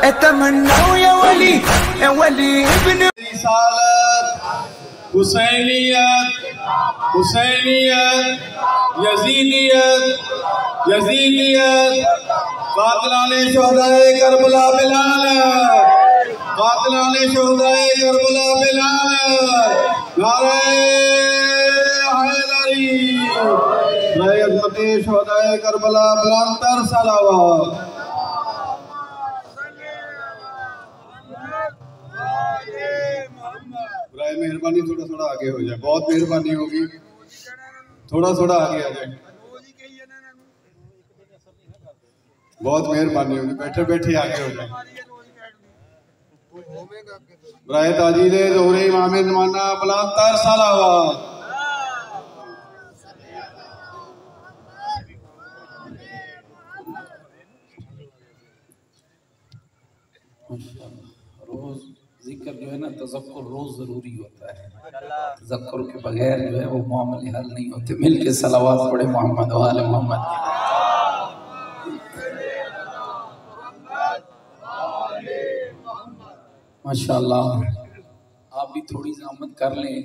اتمنى يا ولي ابن رسالت حسینیت یزیدیت قاتلان شہدائے کربلا بلال قاتلان شہدائے کربلا بلال نعرہ حیدری نعرہ عظمت شہدائے کربلا بلندر صلوات برائے مہربانی تھوڑا آگے ہو جائے بہت مہربانی ہوگی تھوڑا آگے آ جائے بہت مہربانی ہوگی بیٹھے آگے ہو جائے برائے تاجید ظہور امام زمانہ بلندر صلوات روز ذکر جو ہے نا تذکر روز ضروری ہوتا ہے تذکر کے بغیر جو ہے وہ معاملے حل نہیں ہوتے مل کے صلوات پڑھے محمد و آل محمد ماشاءاللہ آپ بھی تھوڑی زحمت کر لیں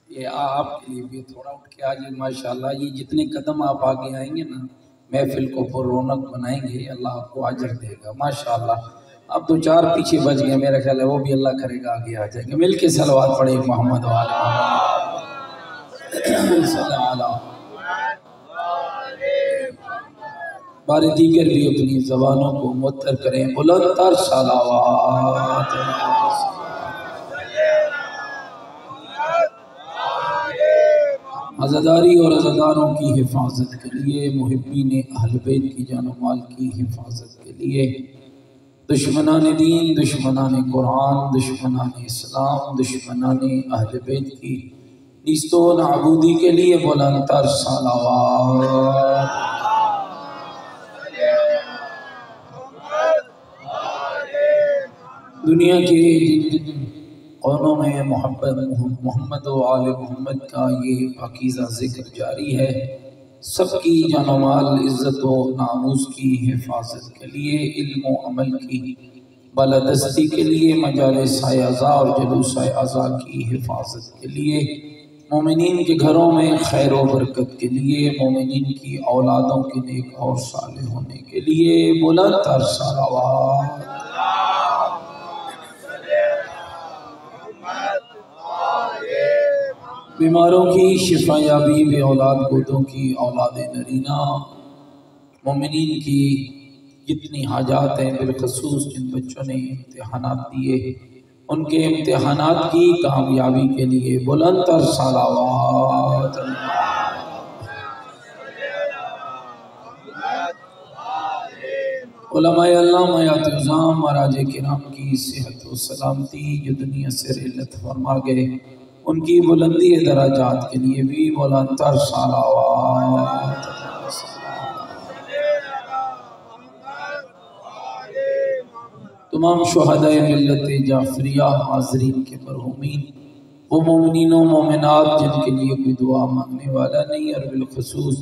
یہ آپ کے لیے بھی تھوڑا اٹھ کے آجائیں ماشاءاللہ یہ جتنے قدم آپ آگے آئیں گے نا محفل کو پر رونق بنائیں گے اللہ آپ کو اجر دے گا ماشاءاللہ اب تو 4 پیچھے بچ گئے میرا خیال ہے وہ بھی اللہ کرے گا آگے آ جائیں گے مل کے صلوات پڑھے محمد و آل محمد صلی اللہ علیہ بار دیگر بھی اپنی زبانوں کو معطر کریں بلندر صلوات عزاداری اور عزاداروں کی حفاظت کے لیے محبین اہل بیت کی جان و مال کی حفاظت کے لیے دشمنان دین دشمنان قرآن دشمنان اسلام دشمنان اہل بیت کی نیست و نابودی کے لیے بلندر صلوات دنیا کے جن قونوں میں محمد و آل محمد کا یہ پاکیزہ ذکر جاری ہے سب کی جان و مال عزت و ناموس کی حفاظت کے لیے علم و عمل کی بالادستی کے لیے مجالس اعضاء اور جلوس اعضاء کی حفاظت کے لیے مومنین کے گھروں میں خیر و برکت کے لیے مومنین کی اولادوں کے نیک اور صالح ہونے کے لیے بلندر صلوات بیماروں کی شفا یابی بے اولاد گودوں کی اولاد نرینہ مومنین کی جتنی حاجات ہیں بالخصوص جن بچوں نے امتحانات دیے ان کے امتحانات کی کامیابی کے لیے بلندر صلوات علماء اللہ میات عظام مراج کرام کی صحت و سلامتی جو دنیا سے رحلت فرما گئے ان کی بلندی درجات کے لیے بھی بلندر صلوات تمام شہدائے ملت جعفریہ حاضرین کے مرحومین وہ مومنین و مومنات جن کے لیے کوئی دعا مانگنے والا نہیں اور بالخصوص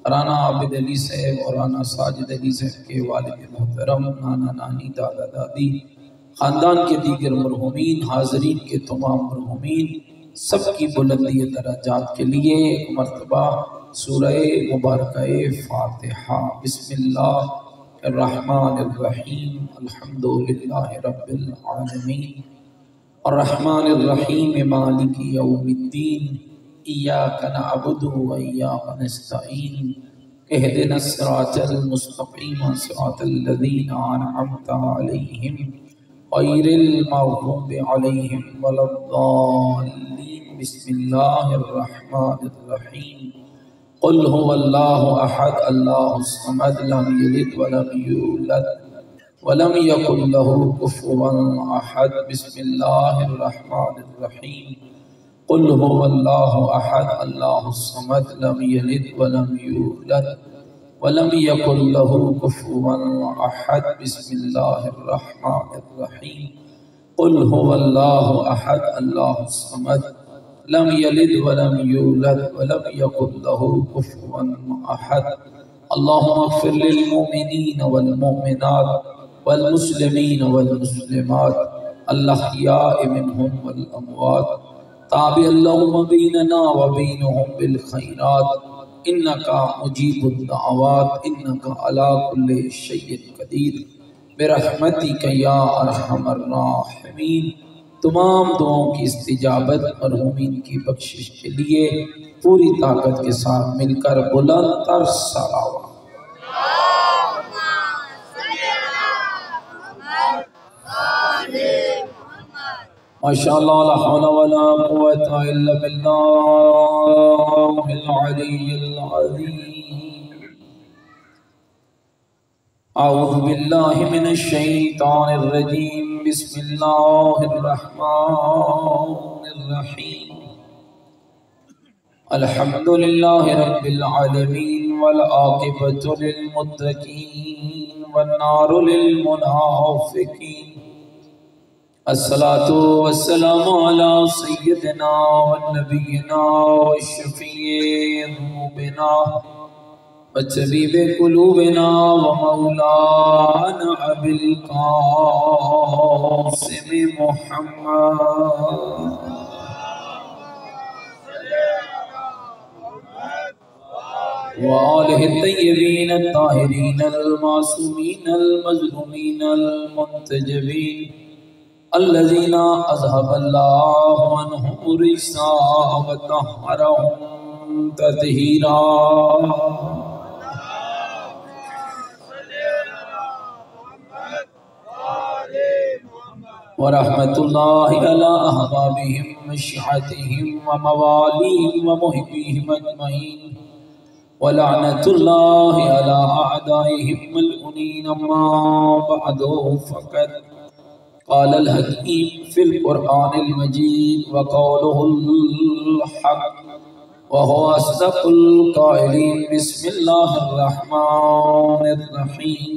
رانا عابد علی صاحب اور رانا ساجد علی صاحب کے والد محترم نانا نانی دادا دادی خاندان کے دیگر مرحومین حاضرین کے تمام مرحومین سب کی بلندی درجات کے لیے ایک مرتبہ سورہ مبارکہ فاتحہ بسم اللہ الرحمن الرحیم الحمدللہ رب العالمین الرحمن الرحیم مالک یوم الدین ایاک نعبد و ایاک نستعین اہدنا الصراط المستقیم صراط الذین انعمت علیہم غیر المغضوب علیہم ولا الضالین بسم اللہ الرحمن الرحیم قل هو اللہ احد اللہ الصمد لم یلد ولم یولد ولم یکن له کفوا احد بسم اللہ الرحمن الرحیم قل هو اللہ احد اللہ الصمد لم یلد ولم یولد ولم يكن له كفوا أحد بسم الله الرحمن الرحيم قل هو الله أحد الله الصمد لم يلد ولم يولد ولم يكن له كفوا أحد اللهم اغفر للمؤمنين والمؤمنات والمسلمین والمسلمات الأحیاء منهم والأموات تابع اللہم بیننا وبینہم بالخیرات انکا مجیب الدعوات انکا علی کل شیء قدیر برحمتک یا ارحم الراحمین۔ تمام دعاؤں کی استجابت مرحومین کی بخشش کے لیے پوری طاقت کے ساتھ مل کر بلند تر صلوات۔ ماشاءاللہ لا حول ولا قوة الا باللہ العلی العظیم۔ اعوذ باللہ من الشیطان الرجیم بسم اللہ الرحمن الرحیم۔ الحمدللہ رب العالمین والعاقبۃ للمتقین والنار للمنافقین۔ الصلاة والسلام على سيدنا ونبينا وشفيع ذنوبنا وطبيب قلوبنا ومولانا أبي القاسم محمد وآله الطيبين الطاهرين المعصومين المظلومين المنتجبين الذين أذهب الله عنهم الرجس وطهرهم تطهيرا۔ ورحمة الله على أحبابهم وشيعتهم ومواليهم ومحبيهم أجمعين ولعنة الله على أعدائهم ملعونين ما بعد فقد قال الحكيم في القرآن المجيد وقوله الحق وهو أصدق القائلين بسم الله الرحمن الرحيم۔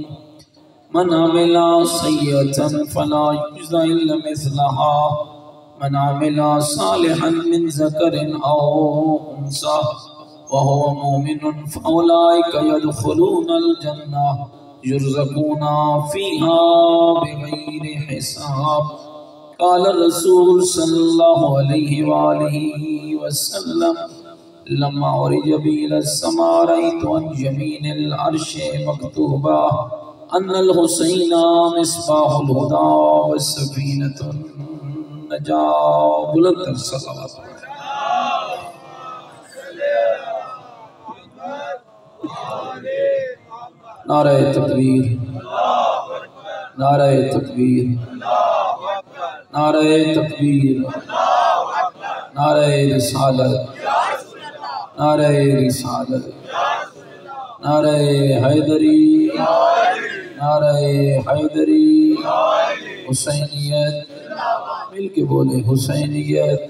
من عمل سيئة فلا يجزى إلا مثلها من عمل صالحا من ذكر أو أنثى وهو مؤمن فأولئك يدخلون الجنة يرزقون فيها بغير حساب۔ قال الرسول صلى الله عليه وآله وسلم لما عرج بي إلى السماء رأيت عن يمين العرش مكتوبا أن الحسين مصباح الهدى والسفينة النجاة۔ بلند تر صلوات۔ نعرہ تکبیر، نعرہ تکبیر، نعرہ تکبیر، نعرہ رسالت، نعرہ رسالت، نعرہ حیدری، نعرہ حیدری، حسینیت، مل کے بولیں حسینیت،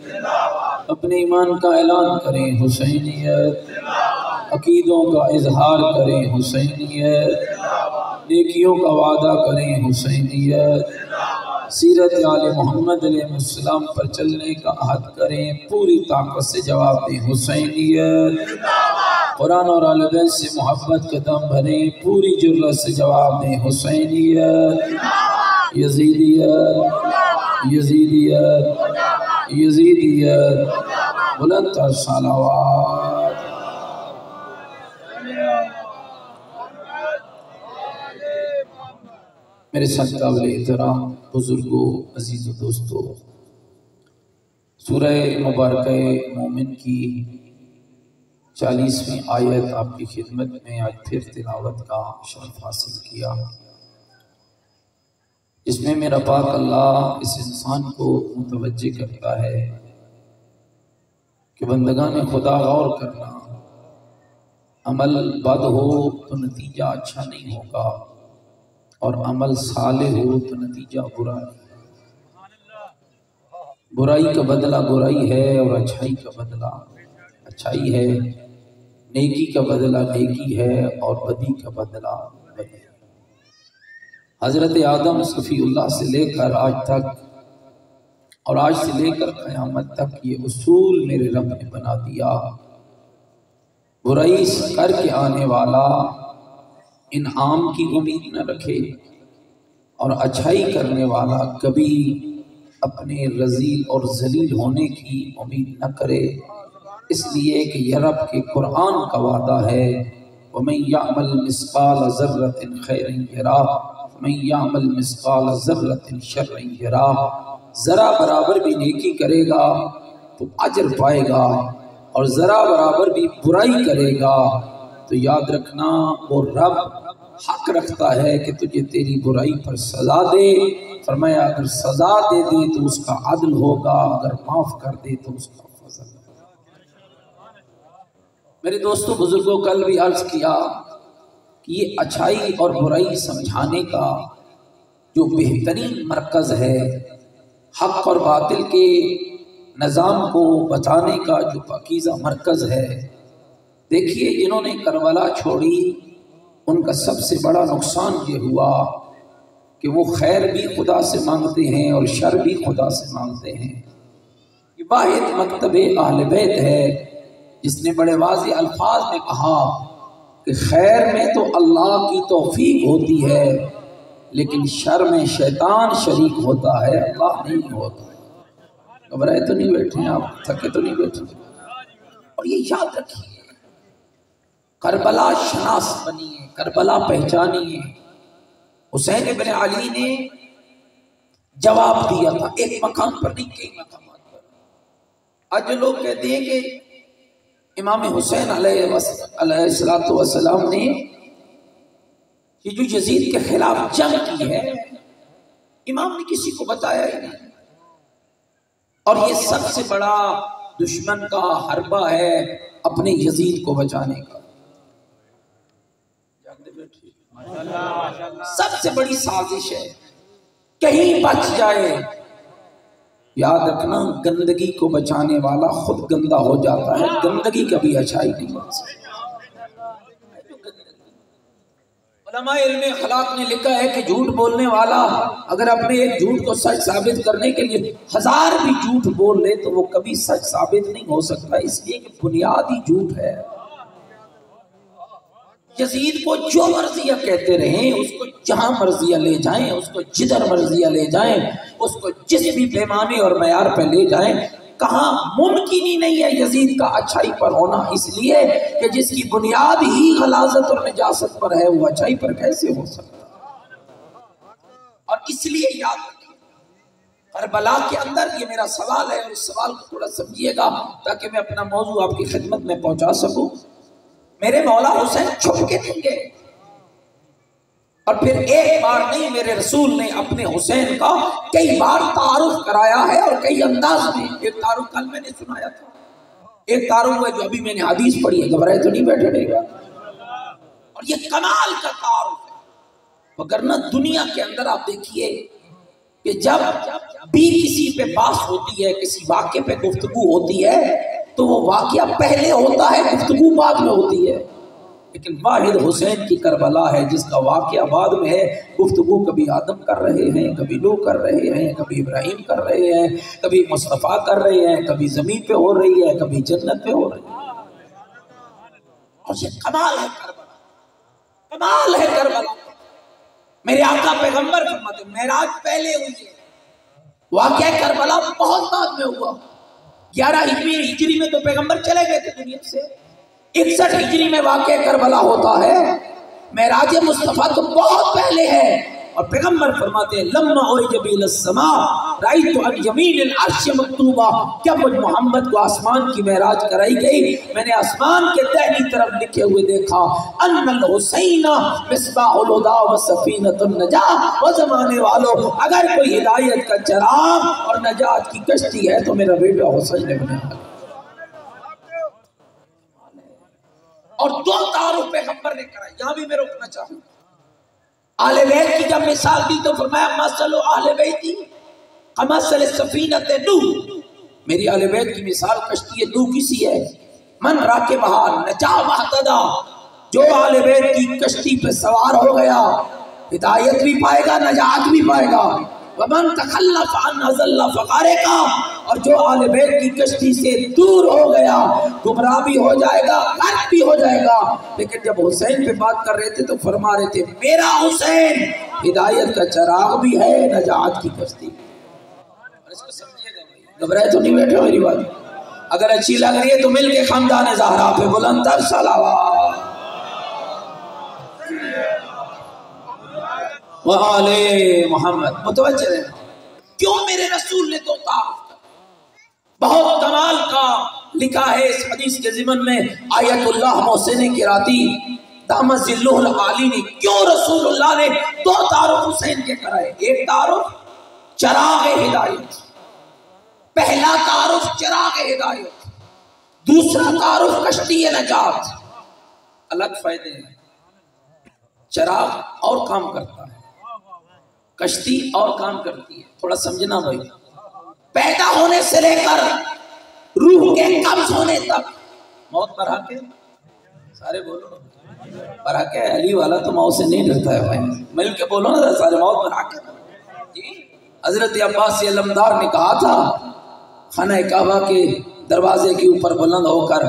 اپنے ایمان کا اعلان کریں حسینیت، عقیدوں کا اظہار کریں حسینیت، نیکیوں کا وعدہ کریں حسینیت، سیرت آل محمد علیہ السلام پر چلنے کا عہد کریں، پوری طاقت سے جواب دیں حسینیت، قرآن اور آل بیت سے محبت کا دم بھریں، پوری جرأت سے جواب دیں حسینیت، یزیدیت، یزیدیت، یزیدیت، بلند تر صلوات۔ میرے ساتھ قابل احترام بزرگوں، عزیز و دوستوں، سورہ مبارکہ مومن کی 40ویں آیت آپ کی خدمت میں آج پھر تلاوت کا شرف حاصل کیا، اس میں میرا پاک اللہ اس انسان کو متوجہ کرتا ہے کہ بندگان خدا غور کرنا، عمل بد ہو تو نتیجہ اچھا نہیں ہوگا اور عمل صالح ہو تو نتیجہ برا ہے۔ برائی کا بدلہ برائی ہے اور اچھائی کا بدلہ اچھائی ہے، نیکی کا بدلہ نیکی ہے اور بدی کا بدلہ بدی ہے۔ حضرت آدم صفی اللہ سے لے کر آج تک اور آج سے لے کر قیامت تک یہ اصول میرے رب نے بنا دیا، برائی کر کے آنے والا انعام کی امید نہ رکھے اور اچھائی کرنے والا کبھی اپنے رذیل اور ذلیل ہونے کی امید نہ کرے، اس لیے کہ یہ رب کے قرآن کا وعدہ ہے وَمَن يَعْمَلْ مِثْقَالَ ذَرَّةٍ خَيْرًا يَرَهُ وَمَن يَعْمَلْ مِثْقَالَ ذَرَّةٍ شَرًّا يَرَهُ، ذرا برابر بھی نیکی کرے گا تو اجر پائے گا، اور ذرا برابر بھی برائی کرے گا تو یاد رکھنا وہ رب حق رکھتا ہے کہ تجھے تیری برائی پر سزا دے۔ فرمایا اگر سزا دے دے تو اس کا عدل ہوگا، اگر معاف کر دے تو اس کا فضل ہوگا۔ میرے دوستو بزرگوں، کل بھی عرض کیا کہ یہ اچھائی اور برائی سمجھانے کا جو بہترین مرکز ہے، حق اور باطل کے نظام کو بتانے کا جو پاکیزہ مرکز ہے، دیکھیے جنہوں نے کربلا چھوڑی ان کا سب سے بڑا نقصان یہ ہوا کہ وہ خیر بھی خدا سے مانگتے ہیں اور شر بھی خدا سے مانگتے ہیں۔ یہ واحد مکتب اہل بیت ہے جس نے بڑے واضح الفاظ میں کہا کہ خیر میں تو اللہ کی توفیق ہوتی ہے لیکن شر میں شیطان شریک ہوتا ہے، اللہ نہیں ہوتا۔ گھبرائے تو نہیں بیٹھے ہیں آپ، تھکے تو نہیں بیٹھے؟ اور یہ یاد رکھیے، کربلا شناس بنیے، کربلا پہچانیے۔ حسین ابن علی نے جواب دیا تھا، ایک مقام پر نہیں کئی مقامات پر۔ آج جو لوگ کہتے ہیں کہ امام حسین علیہ السلام نے یہ جو یزید کے خلاف جنگ کی ہے، امام نے کسی کو بتایا ہی نہیں، اور یہ سب سے بڑا دشمن کا حربہ ہے اپنے یزید کو بچانے کا۔ سب سے بڑی سازش ہے کہیں بچ جائے۔ یاد رکھنا گندگی کو بچانے والا خود گندا ہو جاتا ہے، گندگی کبھی اچھائی نہیں بن سکتی۔ علماء علم اخلاق نے لکھا ہے کہ جھوٹ بولنے والا اگر اپنے ایک جھوٹ کو سچ ثابت کرنے کے لیے 1000 بھی جھوٹ بول لے تو وہ کبھی سچ ثابت نہیں ہو سکتا، اس لیے کہ بنیادی جھوٹ ہے۔ یزید کو جو مرضیہ کہتے رہیں، اس کو جہاں مرضیہ لے جائیں، اس کو جدھر مرضیہ لے جائیں، اس کو جس بھی پیمانے اور معیار پہ لے جائیں، کہاں ممکن ہی نہیں ہے یزید کا اچھائی پر ہونا، اس لیے کہ جس کی بنیاد ہی غلاظت اور نجاست پر ہے وہ اچھائی پر کیسے ہو سکتا؟ اور اس لیے یاد رکھیں کربلا کے اندر یہ میرا سوال ہے، اور اس سوال کو تھوڑا سمجھیے گا تاکہ میں اپنا موضوع آپ کی خدمت میں پہنچا سکوں۔ میرے مولا حسین چھپ کے نہیں گئے، اور پھر ایک بار نہیں، میرے رسول نے اپنے حسین کا کئی بار تعارف کرایا ہے اور کئی انداز میں۔ ایک تعارف کل میں نے سنایا تھا، ایک تعارف ہے جو ابھی میں نے حدیث پڑھی ہے، گھبرائے تو نہیں بیٹھے رہے گا، اور یہ کمال کا تعارف ہے۔ وگرنہ دنیا کے اندر آپ دیکھیے کہ جب بھی کسی پہ بحث ہوتی ہے، کسی واقعے پہ گفتگو ہوتی ہے تو وہ واقعہ پہلے ہوتا ہے، گفتگو بعد میں ہوتی ہے، لیکن واحد حسین کی کربلا ہے جس کا واقعہ بعد میں ہے۔ گفتگو کبھی آدم کر رہے ہیں، کبھی نوح کر رہے ہیں، کبھی ابراہیم کر رہے ہیں، کبھی مصطفیٰ کر رہے ہیں، کبھی زمین پہ ہو رہی ہے، کبھی جنت پہ ہو رہی ہے۔ اور یہ کمال ہے کربلا، کمال ہے کربلا۔ میرے آقا پیغمبر فرماتے ہیں معراج پہلے ہوئی ہے، واقعہ کربلا بہت بعد میں ہوا۔ 11 ہجری میں تو پیغمبر چلے گئے تھے دنیا سے، 61 ہجری میں واقعہ کربلا ہوتا ہے۔ معراج مصطفیٰ تو بہت پہلے ہے، اور پیغمبر فرماتے ہیں لما عرج بی السماء رأیت عن یمین العرش مکتوبہ، جب محمد کو آسمان کی معراج کرائی گئی میں نے آسمان کے دہنی طرف لکھے ہوئے دیکھا ان الحسین مصباح الہدی و سفینۃ النجاۃ۔ و زمانے والوں اگر کوئی ہدایت کا چراغ اور نجات کی کشتی ہے تو میرا بیٹا حسین ابن علی۔ اور 2 تعارف پیغمبر نے کرائی، یہاں بھی میں روکنا چاہوں گا۔ اہل بیت کی جب مثال دی تو فرمایا مثل اہل بیتی کمثل سفینۃ نوح، میری اہل بیت کی مثال کشتی نوح کی سی ہے۔ من راکبہا نجا واہتدی، جو اہل بیت کی کشتی پہ سوار ہو گیا ہدایت بھی پائے گا، نجات بھی پائے گا۔ ومن تخلف عن ازل فغارقا، اور جو آل بیت کی کشتی سے دور ہو گیا گمراہ بھی ہو جائے گا، غرق بھی ہو جائے گا۔ لیکن جب حسین پہ بات کر رہے تھے تو فرما رہے تھے میرا حسین ہدایت کا چراغ بھی ہے، نجات کی کشتی۔ اس کو سمجھیے گا بھائی، گھبرائے تو نہیں بیٹھے میری بات؟ اگر اچھی لگ رہی ہے تو مل کے خاندان زہرا پہ بلند تر صلوات وآل محمد۔ متوجہ ہے کیوں میرے رسول نے دو تعارف کر؟ بہت کمال کا لکھا ہے اس حدیث کے ضمن میں آیت اللہ محسن قراتی دامت ذلہ العالی نے کیوں رسول اللہ نے دو تعارف حسین کے کرائے۔ ایک تعارف چراغ ہدایت، پہلا تعارف چراغ ہدایت، دوسرا تعارف کشتی نجات۔ الگ فائدے ہیں، چراغ اور کام کرتا ہے، کشتی اور کام کرتی ہے۔ تھوڑا سمجھنا بھائی، پیدا ہونے سے لے کر روح کے قبض ہونے تک موت پر حق ہے۔ سارے بولو پر حق ہے، علی والا تو موت سے نہیں ڈرتا ہے بھائی، مل کے بولو نا سارے، موت پر حق ہے جی۔ حضرت عباس علمدار نے کہا تھا خانہ کعبہ کے دروازے کے اوپر بلند ہو کر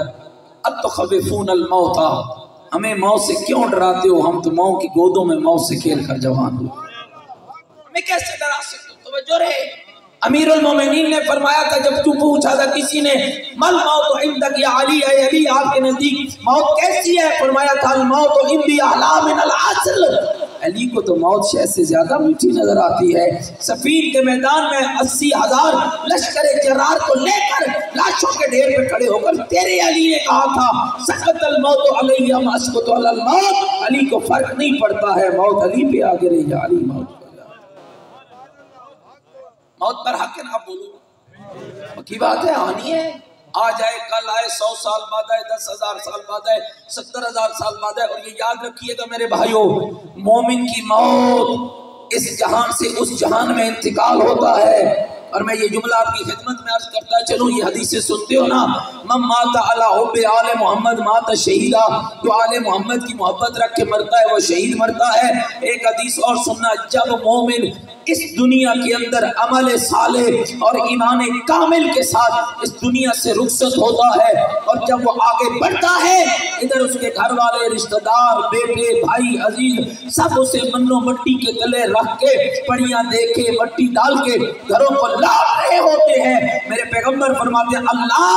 اتخوفون الموت، ہمیں موت سے کیوں ڈراتے ہو، ہم تو موت کی گودوں میں موت سے کھیل کر جوان ہوئے، ہمیں کیسے ڈرا سکتے ہو؟ توجہ رہے، امیر المومنین نے فرمایا تھا جب تو پوچھا تھا کسی نے مل موت عندک یا علی، اے علی آپ کے نزدیک موت کیسی ہے؟ فرمایا تھا الموت عندی احلی من العسل، علی کو تو موت شہد سے زیادہ میٹھی نظر آتی ہے۔ صفین کے میدان میں 80,000 لشکر جرار کو لے کر لاشوں کے ڈھیر پہ کھڑے ہو کر تیرے علی نے کہا تھا سقط الموت علی ام اسقط علی الموت، علی کو فرق نہیں پڑتا ہے، موت علی پہ آ گرے یا علی موت موت پر حق ہے نا بولو، پکی بات ہے، آنی ہے، آ جائے کل آئے، 100 سال بعد آئے، 10,000 سال بعد آئے، 70,000 سال بعد آئے۔ اور یہ یاد رکھیے گا میرے بھائیوں، مومن کی موت اس جہان سے اس جہان میں انتقال ہوتا ہے۔ اور میں یہ جملہ آپ کی خدمت میں عرض کرتا چلوں، یہ حدیثیں سنتے ہو نا، من مات علی حب آل محمد مات شہیدہ، جو آل محمد کی محبت رکھ کے مرتا ہے وہ شہید مرتا ہے۔ ایک حدیث اور سننا، جب مومن اس دنیا کے اندر عمل صالح اور ایمان کامل کے ساتھ اس دنیا سے رخصت ہوتا ہے اور جب وہ آگے بڑھتا ہے، ادھر اس کے گھر والے، رشتہ دار، بیٹے، بھائی، عزیز سب اسے منو مٹی کے گلے رکھ کے پڑیاں دے کے مٹی ڈال کے گھروں کو لوٹ رہے ہوتے ہیں۔ میرے پیغمبر فرماتے ہیں اللہ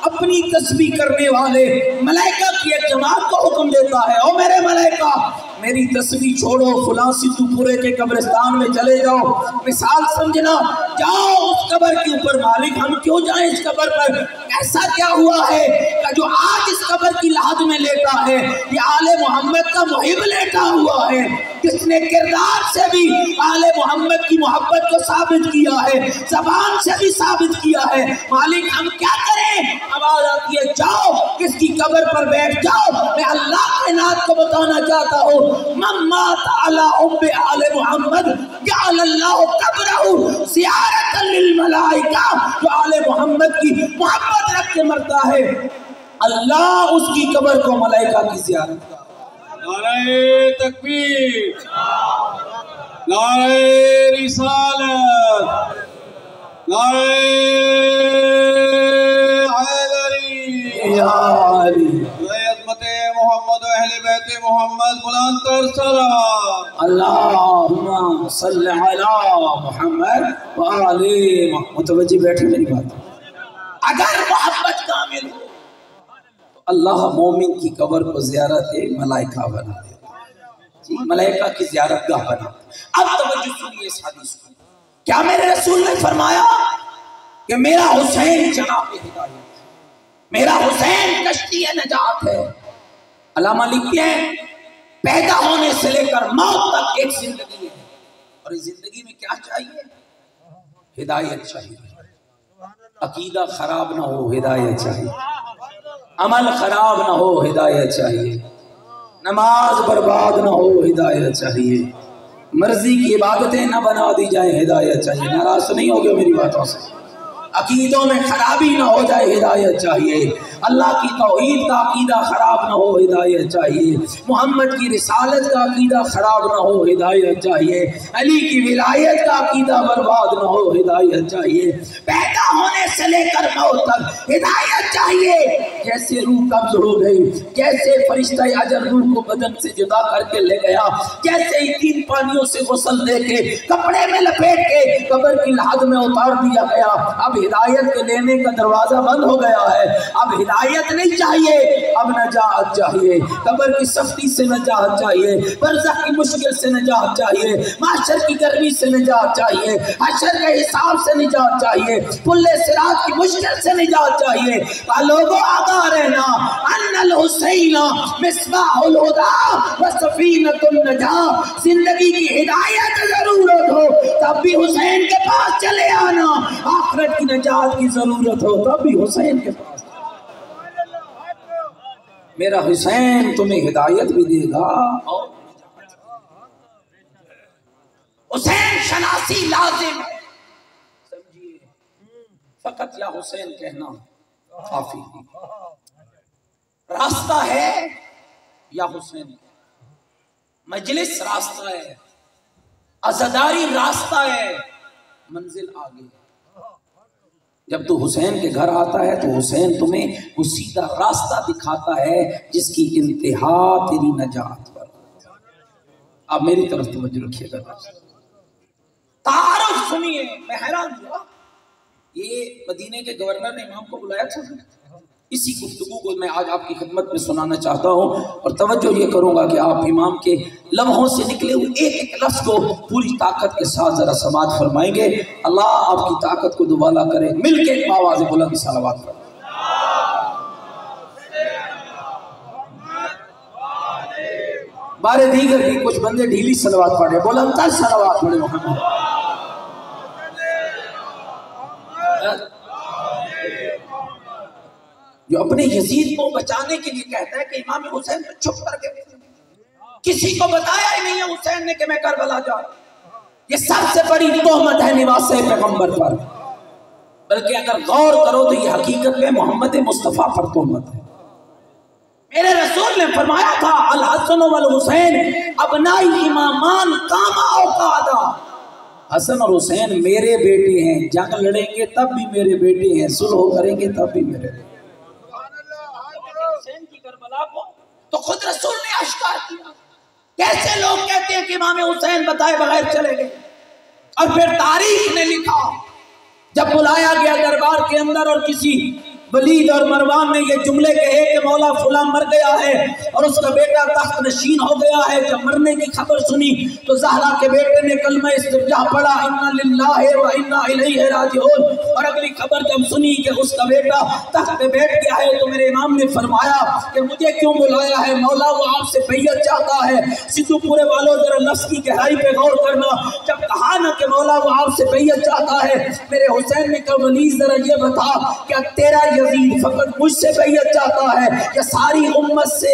اپنی تسبیح کرنے والے ملائکہ کی ایک جماعت کو حکم دیتا ہے، او میرے ملائکہ میری تسبیح چھوڑو، فلاں سدھو پورے کے قبرستان میں چلے جاؤ، مثال سمجھنا، جاؤ اس قبر کے اوپر، مالک ہم کیوں جائیں اس قبر پر؟ ایسا کیا ہوا ہے کہ جو آج اس قبر کی لحد میں لیٹا ہے یہ آل محمد کا محب لیٹا ہوا ہے، جس نے کردار سے بھی آل محمد کی محبت کو ثابت کیا ہے، زبان سے بھی ثابت کیا ہے۔ مالک ہم کیا کریں؟ آواز آتی ہے جاؤ اس کی قبر پر بیٹھ جاؤ۔ میں اللہ کے نات کو بتانا چاہتا ہوں، من مات علی حب آل محمد جعل اللہ قبرہ زیارتا للملائکہ، جو آل محمد کی محبت رکھ کے مرتا ہے اللہ اس کی قبر کو ملائکہ کی زیارت کا۔ نعرہ تکبیر، نعرہ رسالت، نعرہ حیدری، یا علی، عظمت محمد و اہل بیت محمد، بلند تر صلوات۔ اللہم صلی علی محمد وآل محمد۔ متوجہ بیٹھے میری بات، اگر محبت کامل ہو تو اللہ مومن کی قبر کو زیارت ملائکہ بنا دیتا جی، ملائکہ کی زیارت گاہ بنا۔ اب توجہ سنیے اس حدیث کو، کیا میرے رسول نے فرمایا کہ میرا حسین جناب ہدایت، میرا حسین کشتی نجات ہے؟ علامہ لکھتے ہیں پیدا ہونے سے لے کر موت تک ایک زندگی ہے، اور اس زندگی میں کیا چاہیے؟ ہدایت چاہیے۔ عقیدہ خراب نہ ہو، ہدایت چاہیے، عمل خراب نہ ہو، ہدایت چاہیے، نماز برباد نہ ہو، ہدایت چاہیے، مرضی کی عبادتیں نہ بنا دی جائیں، ہدایت چاہیے۔ ناراض نہیں ہوگے میری باتوں سے؟ عقیدوں میں خرابی نہ ہو جائے، ہدایت چاہیے۔ اللہ کی توحید کا عقیدہ خراب نہ ہو، ہدایت چاہیے، محمد کی رسالت کا عقیدہ خراب نہ ہو، ہدایت چاہیے، علی کی ولایت کا عقیدہ برباد نہ ہو، ہدایت چاہیے، پیدا ہونے سے لے کر موت تک ہدایت چاہیے۔ جیسے روح قبض ہو گئی، جیسے فرشتہ اجل روح کو بدن سے جدا کر کے لے گیا، جیسے ہی 3 پانیوں سے غسل دے کے کپڑے میں لپیٹ کے قبر کی لحد میں اتار دیا گیا، اب ہدایت کے لینے کا دروازہ بند ہو گیا ہے، اب ہدایت نہیں چاہیے، اب نجات چاہیے، قبر کی سختی سے نجات چاہیے، برزخ کی مشکل سے نجات چاہیے، محشر کی گرمی سے نجات چاہیے، حشر کے حساب سے نجات چاہیے، پل صراط کی مشکل سے نجات چاہیے۔ لوگوں آگاہ رہنا، ان الحسین مصباح الہدی و سفینۃ النجاۃ، زندگی کی ہدایت ضرورت ہو تب بھی حسین کے پاس چلے آنا، آخرت کی نجات کی ضرورت ہو تب بھی حسین کے پاس۔ میرا حسین تمہیں ہدایت بھی دے گا اور حسین شناسی لازم ہے، سمجھیے، فقط یا حسین کہنا کافی نہیں، راستہ ہے یا حسین، مجلس راستہ ہے، عزاداری راستہ ہے، منزل آگے۔ جب تو حسین کے گھر آتا ہے تو حسین تمہیں وہ سیدھا راستہ دکھاتا ہے جس کی انتہا تیری نجات پر۔ آپ میری طرف توجہ رکھیے گا، تعارف سنیے، میں حیران ہوا، یہ مدینے کے گورنر نے امام کو بلایا تھا، اسی گفتگو کو میں آج آپ کی خدمت میں سنانا چاہتا ہوں، اور توجہ یہ کروں گا کہ آپ امام کے لمحوں سے نکلے ہوئے ایک ایک لفظ کو پوری طاقت کے ساتھ ذرا سماعت فرمائیں گے۔ اللہ آپ کی طاقت کو دوبالا کرے، مل کے ایک آواز بلند صلوات پڑھیں۔ بارے دیگر بھی کچھ بندے ڈھیلی صلوات پڑھے، بلند تر صلوات پڑھے محمد۔ جو اپنے یزید کو بچانے کے لیے کہتا ہے کہ امام حسین تو چھپ کر کے کسی کو بتایا ہی نہیں ہے حسین نے کہ میں کربلا جا، یہ سب سے بڑی تہمت ہے نواز پیغمبر پر، بلکہ اگر غور کرو تو یہ حقیقت میں محمد مصطفیٰ پر تہمت ہے۔ میرے رسول نے فرمایا تھا الحسن والحسین ابنائی امامان کاما اوقادا، حسن اور حسین میرے بیٹے ہیں، جنگ لڑیں گے تب بھی میرے بیٹے ہیں، صلح کریں گے تب بھی میرے بیٹے۔ حسین کی کربلا کو تو خود رسول نے اشکار کیا، کیسے لوگ کہتے ہیں کہ امام حسین بتائے بغیر چلے گئے، اور پھر تاریخ نے لکھا جب بلایا گیا دربار کے اندر اور کسی ولید اور مروان نے یہ جملے کہے کہ مولا فلاں مر گیا ہے اور اس کا بیٹا تخت نشین ہو گیا ہے، جب مرنے کی خبر سنی تو زہرا کے بیٹے نے کلمہ استرجاع پڑھا انا للہ و انا الیہ راجعون، اور اگلی خبر جب سنی کہ اس کا بیٹا تخت پہ بیٹھ گیا ہے تو میرے امام نے فرمایا کہ مجھے کیوں بلایا ہے مولا، وہ آپ سے بیعت چاہتا ہے۔ سدھو پورے والوں ذرا لفظ کی گہرائی پہ غور کرنا، جب کہا نا کہ مولا وہ آپ سے بیعت چاہتا ہے، میرے حسین نے کہا ولید ذرا یہ بتا کیا تیرا یزید فقط مجھ سے بیعت چاہتا ہے یا ساری امت سے؟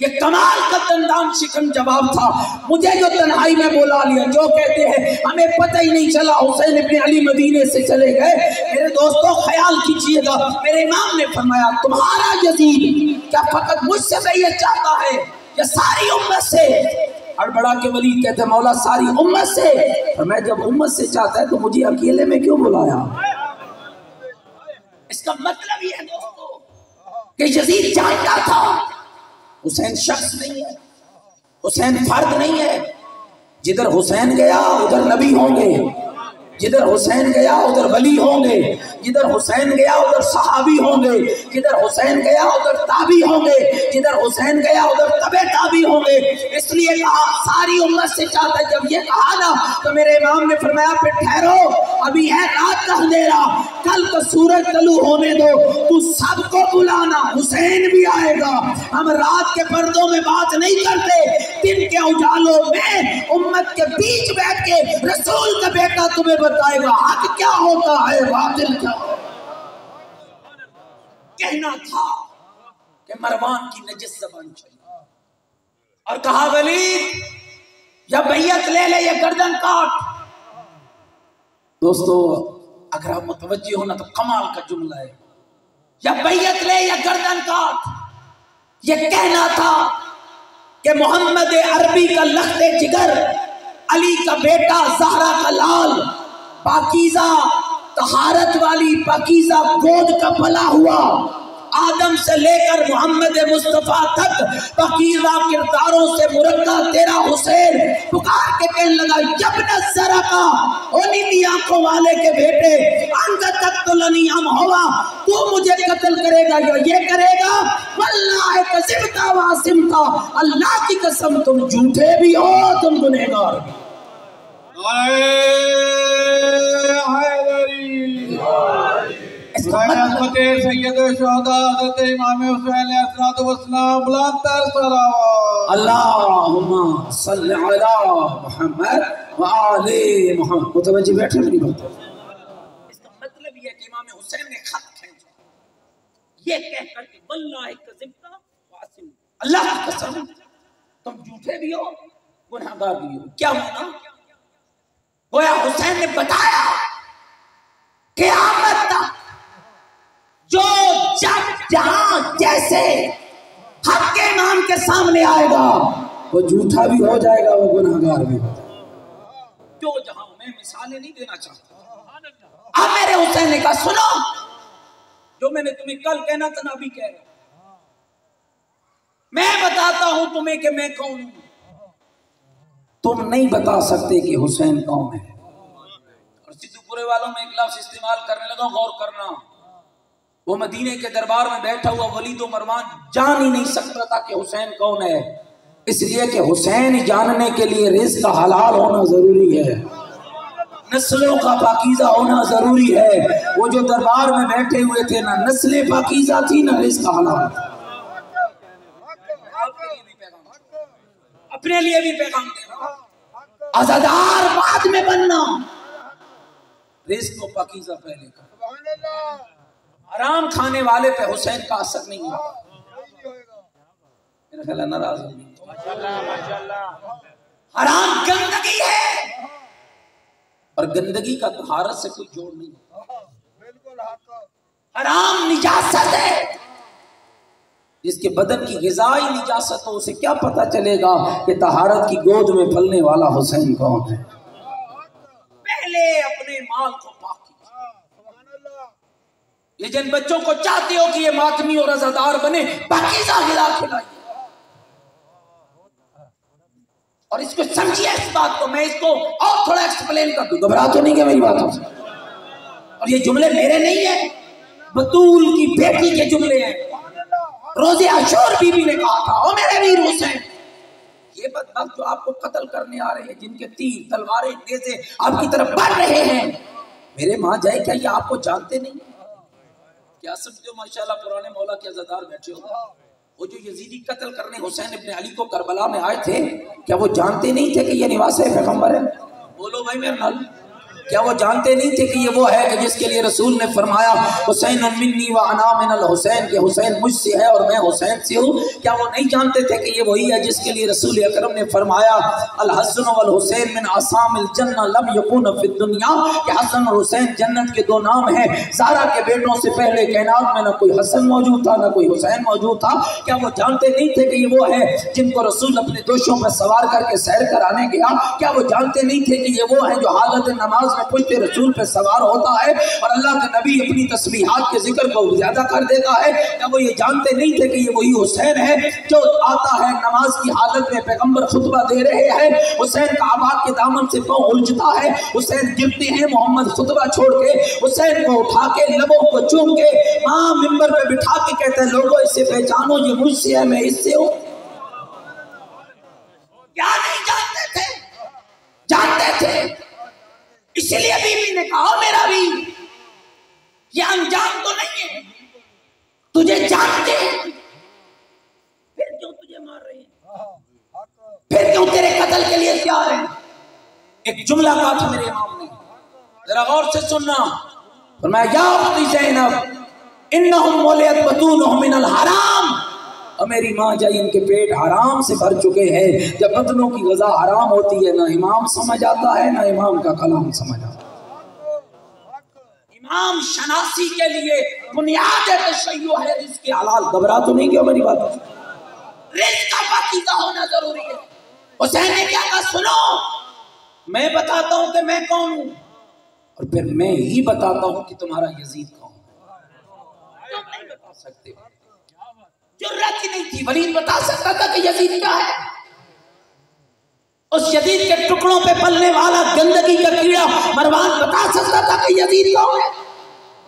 یہ کمال کا دندان شکن جواب تھا، مجھے جو تنہائی میں بلا لیا، جو کہتے ہیں ہمیں پتہ ہی نہیں چلا حسین ابن علی مدینے سے چلے گئے۔ میرے دوستو خیال کیجئے گا، میرے امام نے فرمایا تمہارا یزید کیا فقط مجھ سے بیعت چاہتا ہے یا ساری امت سے؟ ہڑبڑا کے ولید کہتے ہیں مولا ساری امت سے۔ فرمایا جب امت سے چاہتا ہے تو مجھے اکیلے میں کیوں بلایا؟ اس کا مطلب یہ ہے دوستو کہ یزید جانتا تھا حسین شخص نہیں ہے، حسین فرد نہیں ہے، جدھر حسین گیا ادھر نبی ہوں گے، جدھر حسین گیا ادھر ولی ہوں گے، جدھر حسین گیا ادھر صحابی ہوں گے، جدھر حسین گیا ادھر تابعی ہوں گے، جدھر حسین گیا ادھر تبع تابعی ہوں گے۔ اس لیے کہا ساری امت سے چاہتا ہے۔ جب یہ کہا نا تو میرے امام نے فرمایا پھر ٹھہرو، ابھی ہے رات کا اندھیرا، کل کا سورج طلوع ہونے دو، تو سب کو بلانا، حسین بھی آئے گا۔ ہم رات کے پردوں میں بات نہیں کرتے، دن کے اجالوں میں امت کے بیچ بیٹھ کے رسول کا بیٹا تمہیں بتائے گا حق کیا ہوتا ہے باطل کیا ہوتا ہے۔ کہنا تھا کہ مروان کی نجس زبان چلی اور کہا ولید یا بیعت لے لے یا گردن کاٹ۔ دوستو اگر آپ متوجہ ہونا تو کمال کا جملہ ہے، یا بیعت لے یا گردن کاٹ، یہ کہنا تھا کہ محمد عربی کا لخت جگر، علی کا بیٹا، زہرا کا لال، پاکیزہ طہارت والی پاکیزہ گود کا پلا ہوا، آدم سے لے کر محمد مصطفیٰ تک پاکیزہ کرداروں سے مرکہ تیرا حسین پکار کے کہنے لگا یبن الزرقہ، او نیلی آنکھوں والے کے بیٹے، انت تقتلنی ام ہوا، تو مجھے قتل کرے گا یا یہ کرے گا؟ واللہ کذبتا وعصمتا، اللہ کی قسم تم جھوٹے بھی ہو، تم گنہگار بھی۔ عظمت سید شہداء حضرت امام حسین علیہ الصلوۃ والسلام بلند تر صلوات۔ اللہم صلی علی محمد وآل محمد۔ متوجہ بیٹھے میری بات۔ اس کا مطلب یہ ہے کہ امام حسین نے خط کھینچا یہ کہہ کر کہ واللہ کذبتا وعصمتا، اللہ کی قسم تم جھوٹے بھی ہو گنہگار بھی ہو۔ کیا مانا؟ گویا حسین نے بتایا قیامت تک جو جب جہاں جیسے حق کے امام کے سامنے آئے گا وہ جھوٹا بھی ہو جائے گا، وہ گناہگار بھی ہو جائے گا۔ جو جہاں میں مثالیں نہیں دینا چاہتا، اب میرے حسین نے کہا سنو، جو میں نے تمہیں کل کہنا تھا نبی کہہ رہا، میں بتاتا ہوں تمہیں کہ میں کون ہوں، تم نہیں بتا سکتے کہ حسین کون ہے۔ اور سدھو پورے والوں میں ایک لفظ استعمال کرنے لگا، غور کرنا، وہ مدینے کے دربار میں بیٹھا ہوا ولید و مروان جان ہی نہیں سکتا تھا کہ حسین کون ہے، اس لیے کہ حسین جاننے کے لیے رزق کا حلال ہونا ضروری ہے، نسلوں کا پاکیزہ ہونا ضروری ہے۔ وہ جو دربار میں بیٹھے ہوئے تھے نہ نسلیں پاکیزہ تھی نہ رزق کا حلال تھا۔ اپنے لیے بھی پیغام دینا، عزادار بعد میں بننا، رزق و پاکیزہ پہلے کا۔ حرام کھانے والے پہ حسین کا اثر نہیں ہوگا، میرا خیال ہے ناراض نہیں۔ حرام گندگی ہے اور گندگی کا طہارت سے کوئی جوڑ نہیں، حرام نجاست ہے، جس کے بدن کی غذائی نجاست ہو اسے کیا پتا چلے گا کہ طہارت کی گود میں پلنے والا حسین کون ہے۔ پہلے اپنے مال کو پاک کیجیے۔ یہ جن بچوں کو چاہتے ہو کہ یہ ماتمی اور عزادار بنے، پاکیزہ غذا کھلائیے اور اس کو سمجھیے، اس بات کو میں اس کو اور تھوڑا ایکسپلین کر دوں، گھبرا تو نہیں کہ میری باتوں سے۔ اور یہ جملے میرے نہیں ہیں، بطول کی بیٹی کے جملے ہیں، روز عاشور بی بی نے کہا تھا، او میرے ویر حسین، یہ بدبخت جو آپ کو قتل کرنے آ رہے ہیں، جن کے تیر تلواریں نیزے آپ کی طرف بڑھ رہے ہیں، میرے ماں جائے کیا یہ آپ کو جانتے نہیں؟ کیا سمجھو ماشاءاللہ پرانے مولا کے عزادار بیٹھے ہو، وہ جو یزیدی قتل کرنے حسین ابن علی کو کربلا میں آئے تھے، کیا وہ جانتے نہیں تھے کہ یہ نواس پیغمبر ہے؟ بولو بھائی میرے نال، کیا وہ جانتے نہیں تھے کہ یہ وہ ہے کہ جس کے لیے رسول نے فرمایا حسین منی و انا من الحسین، کہ حسین مجھ سے ہے اور میں حسین سے ہوں؟ کیا وہ نہیں جانتے تھے کہ یہ وہی ہے جس کے لیے رسول اکرم نے فرمایا الحسن والحسین من اعصام الجنہ لم یکون فی الدنیا، کہ حسن اور حسین جنت کے دو نام ہیں، زہرا کے بیٹوں سے پہلے کائنات میں نہ کوئی حسن موجود تھا نہ کوئی حسین موجود تھا۔ کیا وہ جانتے نہیں تھے کہ یہ وہ ہے جن کو رسول اپنے دوشوں پر سوار کر کے سیر کرانے گیا؟ کیا وہ جانتے نہیں تھے کہ یہ وہ ہے جو حالت نماز پشت رسول پہ سوار ہوتا ہے اور اللہ کے نبی اپنی تسبیحات کے ذکر کو زیادہ کر دیتا ہے؟ کیا وہ یہ جانتے نہیں تھے کہ یہ وہی حسین ہے جو آتا ہے نماز کی حالت میں پیغمبر خطبہ دے رہے ہیں، حسین کعبہ کے دامن سے پاؤں الجھتا ہے، حسین گرتے ہیں محمد خطبہ چھوڑ کے، حسین کو اٹھا کے لبوں کو چوم کے ماں ممبر پہ بٹھا کے کہتے ہیں لوگوں اسے پہچانو، یہ مجھ سے ہے میں اس سے ہوں۔ کیا نہیں جانتے تھے؟ جانتے تھے، اس لیے بی بی نے کہا میرا بھی یہ انجام تو نہیں ہے، تجھے جانتے ہیں پھر کیوں تجھے مار رہے ہیں، پھر کیوں تیرے قتل کے لیے تیار ہیں؟ ایک جملہ کہا تھا میرے امام نے، ذرا غور سے سننا، فرمایا یا اختی زینب انہم مولیت بطونہم من الحرام، اور میری ماں جائی ان کے پیٹ حرام سے بھر چکے ہیں۔ جب بطنوں کی غذا حرام ہوتی ہے نہ امام سمجھ آتا ہے نہ امام کا کلام سمجھ آتا ہے۔ نام شناسی کے لیے بنیاد تشیع ہے رزق حلال. گھبرا تو نہیں کیا میری بات؟ رزق کا پاکیزہ ہونا ضروری ہے. حسین نے کیا کہا؟ سنو میں بتاتا ہوں کہ میں کون ہوں اور پھر میں ہی بتاتا ہوں کہ تمہارا یزید کون ہے. تم نہیں بتا سکتے. جرأت ہی نہیں تھی. ولید بتا سکتا تھا کہ یزید کیا ہے؟ اس یزید کے ٹکڑوں پہ پلنے والا گندگی کا کیڑا مروان بتا سکتا تھا کہ یزید کون ہے؟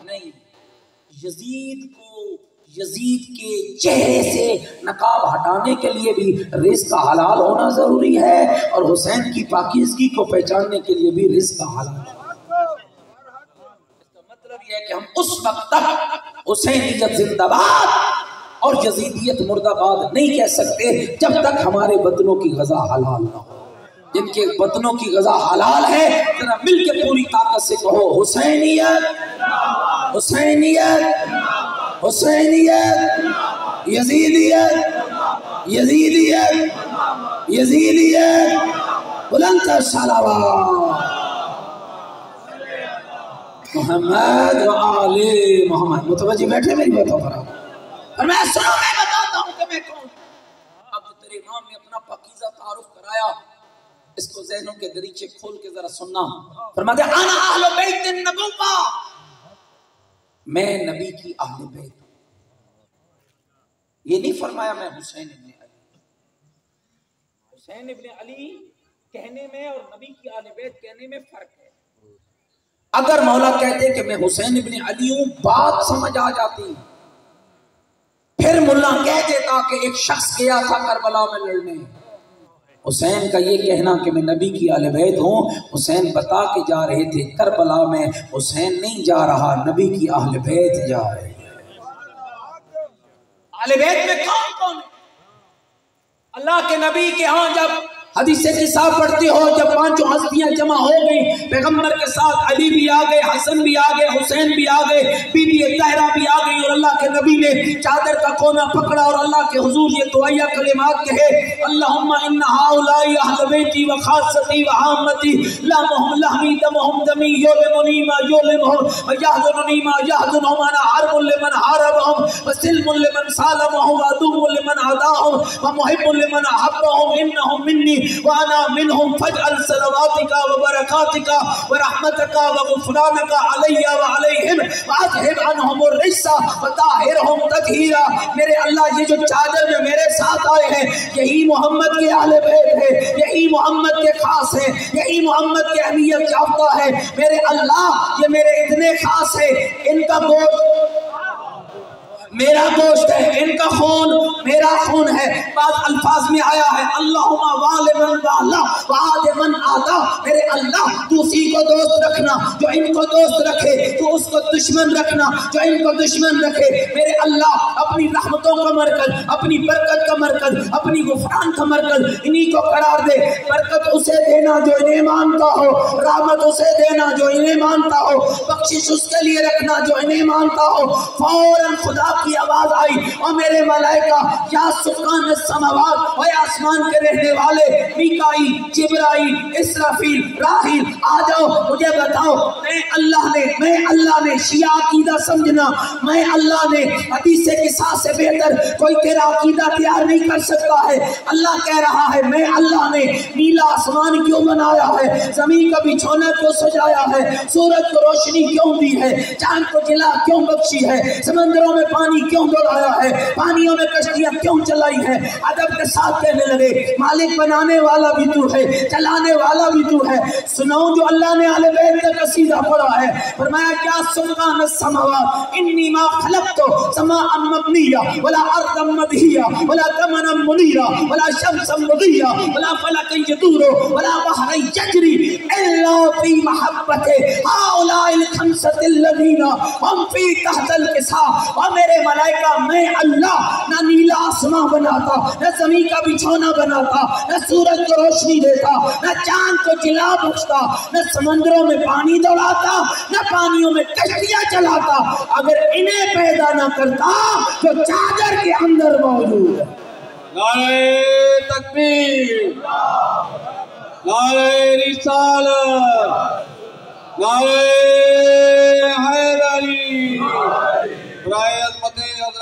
نہیں. یزید کے چہرے سے نقاب ہٹانے کے لیے بھی رزق حلال ہونا ضروری ہے اور حسین کی پاکیزگی کو پہچاننے کے لیے بھی رزق حلال. اس کا مطلب یہ ہے کہ ہم اس وقت تک حسینیت زندہ باد اور یزیدیت مردہ باد نہیں کہہ سکتے جب تک ہمارے وطنوں کی غذا حلال نہ ہو. جن کے وطنوں کی غذا حلال ہے ذرا مل کے پوری طاقت سے کہو حسینیت حسینیت حسینیت یزیدیت یزیدیت یزیدیت بلند صلوات محمد و آل محمد. متوجہ بیٹھے میری باتوں پر اور میں سنو میں بتاتا ہوں کہ میں کون. اب تیرے امام نے اپنا پاکیزہ تعارف کرایا. اس کو ذہنوں کے دریچے کھول کے ذرا سننا. فرماتے ہیں انا اہل بیت النبوہ، میں نبی کی اہل بیت. یہ نہیں فرمایا میں حسین ابن علی. حسین ابن علی کہنے میں اور نبی کی اہل بیت کہنے میں فرق ہے. اگر مولا کہتے کہ میں حسین ابن علی ہوں بات سمجھ آ جاتی. پھر ملا کہہ دیتا کہ ایک شخص گیا تھا کربلا میں لڑنے. حسین کا یہ کہنا کہ میں نبی کی اہل بیت ہوں، حسین بتا کے جا رہے تھے کربلا میں حسین نہیں جا رہا، نبی کی اہل بیت جا رہے ہیں. اہل بیت میں کون کون ہے؟ اللہ کے نبی کے ہاں جب حدیث قصہ پڑھتے ہو جب پانچوں ہستیاں جمع ہو گئی، پیغمبر کے ساتھ علی بھی آ گئے، حسن بھی آ گئے، حسین بھی آ گئے، بی بی طاہرہ بھی آ گئی اور اللہ کے نبی نے چادر کا کونا پکڑا اور اللہ کے حضور یہ دعائیہ کلمات کہے اللہم ان ہؤلاء اہل بیتی و خاصتی و عامتی لامہم لہمی دمہم دمی یولمنی ما یولمہم و یحزننی ما یحزنہم انا حرب لمن حاربہم و سلم لمن سالمہم و عدو لمن عداہم و محب لمن احبہم انہم منی وانا منهم فاجعل صلواتك وبركاتك ورحمتك وغفرانك علي وعليهم واذهب عنهم الرجس وطهرهم تطهيرا. میرے اللہ یہ جو چادر میں میرے ساتھ آئے ہیں یہی محمد کے اہل بیت ہے، یہی محمد کے خاص ہے، یہی محمد کے اہمیت یافتہ ہے. میرے اللہ یہ میرے اتنے خاص ہے، ان کا گوشت میرا گوشت ہے، ان کا خون میرا خون ہے. بعض الفاظ میں آیا ہے اللہم وال من والا وعاد من آتا. میرے اللہ تو اسی کو دوست رکھنا جو ان کو دوست رکھے، تو اس کو دشمن رکھنا جو ان کو دشمن رکھے. میرے اللہ اپنی رحمتوں کا مرکز، اپنی برکت کا مرکز، اپنی غفران کا مرکز انہی کو قرار دے. برکت اسے دینا جو انہیں مانتا ہو، رحمت اسے دینا جو انہیں مانتا ہو، بخشش اس کے لیے رکھنا جو انہیں مانتا ہو. فوراً خدا کی آواز آئی اور میرے ملائکہ یا سکان السماوات اور آسمان کے رہنے والے میکائیل، جبرائیل، اسرافیل، راحیل آ جاؤ مجھے بتاؤ میں اللہ نے شیعہ عقیدہ سمجھنا، میں اللہ نے حدیث قصہ سے بہتر کوئی تیرا عقیدہ تیار نہیں کر سکتا ہے. اللہ کہہ رہا ہے میں اللہ نے نیلا آسمان کیوں بنایا ہے، زمین کا بچھونا کیوں سجایا ہے، سورج کو روشنی کیوں دی ہے، چاند کو جلا کیوں بخشی ہے، سمندروں میں پانی کیوں دوڑایا ہے، پانیوں میں کشتیاں کیوں چلائی ہے. ادب کے ساتھ کہنے لگے مالک بنانے والا بھی تو ہے، چلانے والا بھی تو ہے. سناؤں جو اللہ نے اہل بیت کا قصیدہ پڑھا ہے. فرمایا کیا سبحان السماوات انی ما خلقت سماء مبنیہ ولا ارضا مدحیہ ولا قمرا منیرا ولا شمسا مضیہ ولا فلکا یدور ولا بحر یجری الا فی محبت هؤلاء الخمسة الذین هم فی تحت الکساء. اور میرے ملائکہ میں اللہ نہ نیلا آسمان بناتا، نہ زمین کا بچھونا بناتا، نہ سورج کو روشنی دیتا، نہ چاند کو جلا بخشتا، نہ سمندروں میں پانی دوڑاتا، نہ پانیوں میں کشتیاں چلاتا اگر انہیں پیدا نہ کرتا جو چادر کے اندر موجود ہے. نعرہ تکبیر، نعرہ رسالت، نعرہ حیدر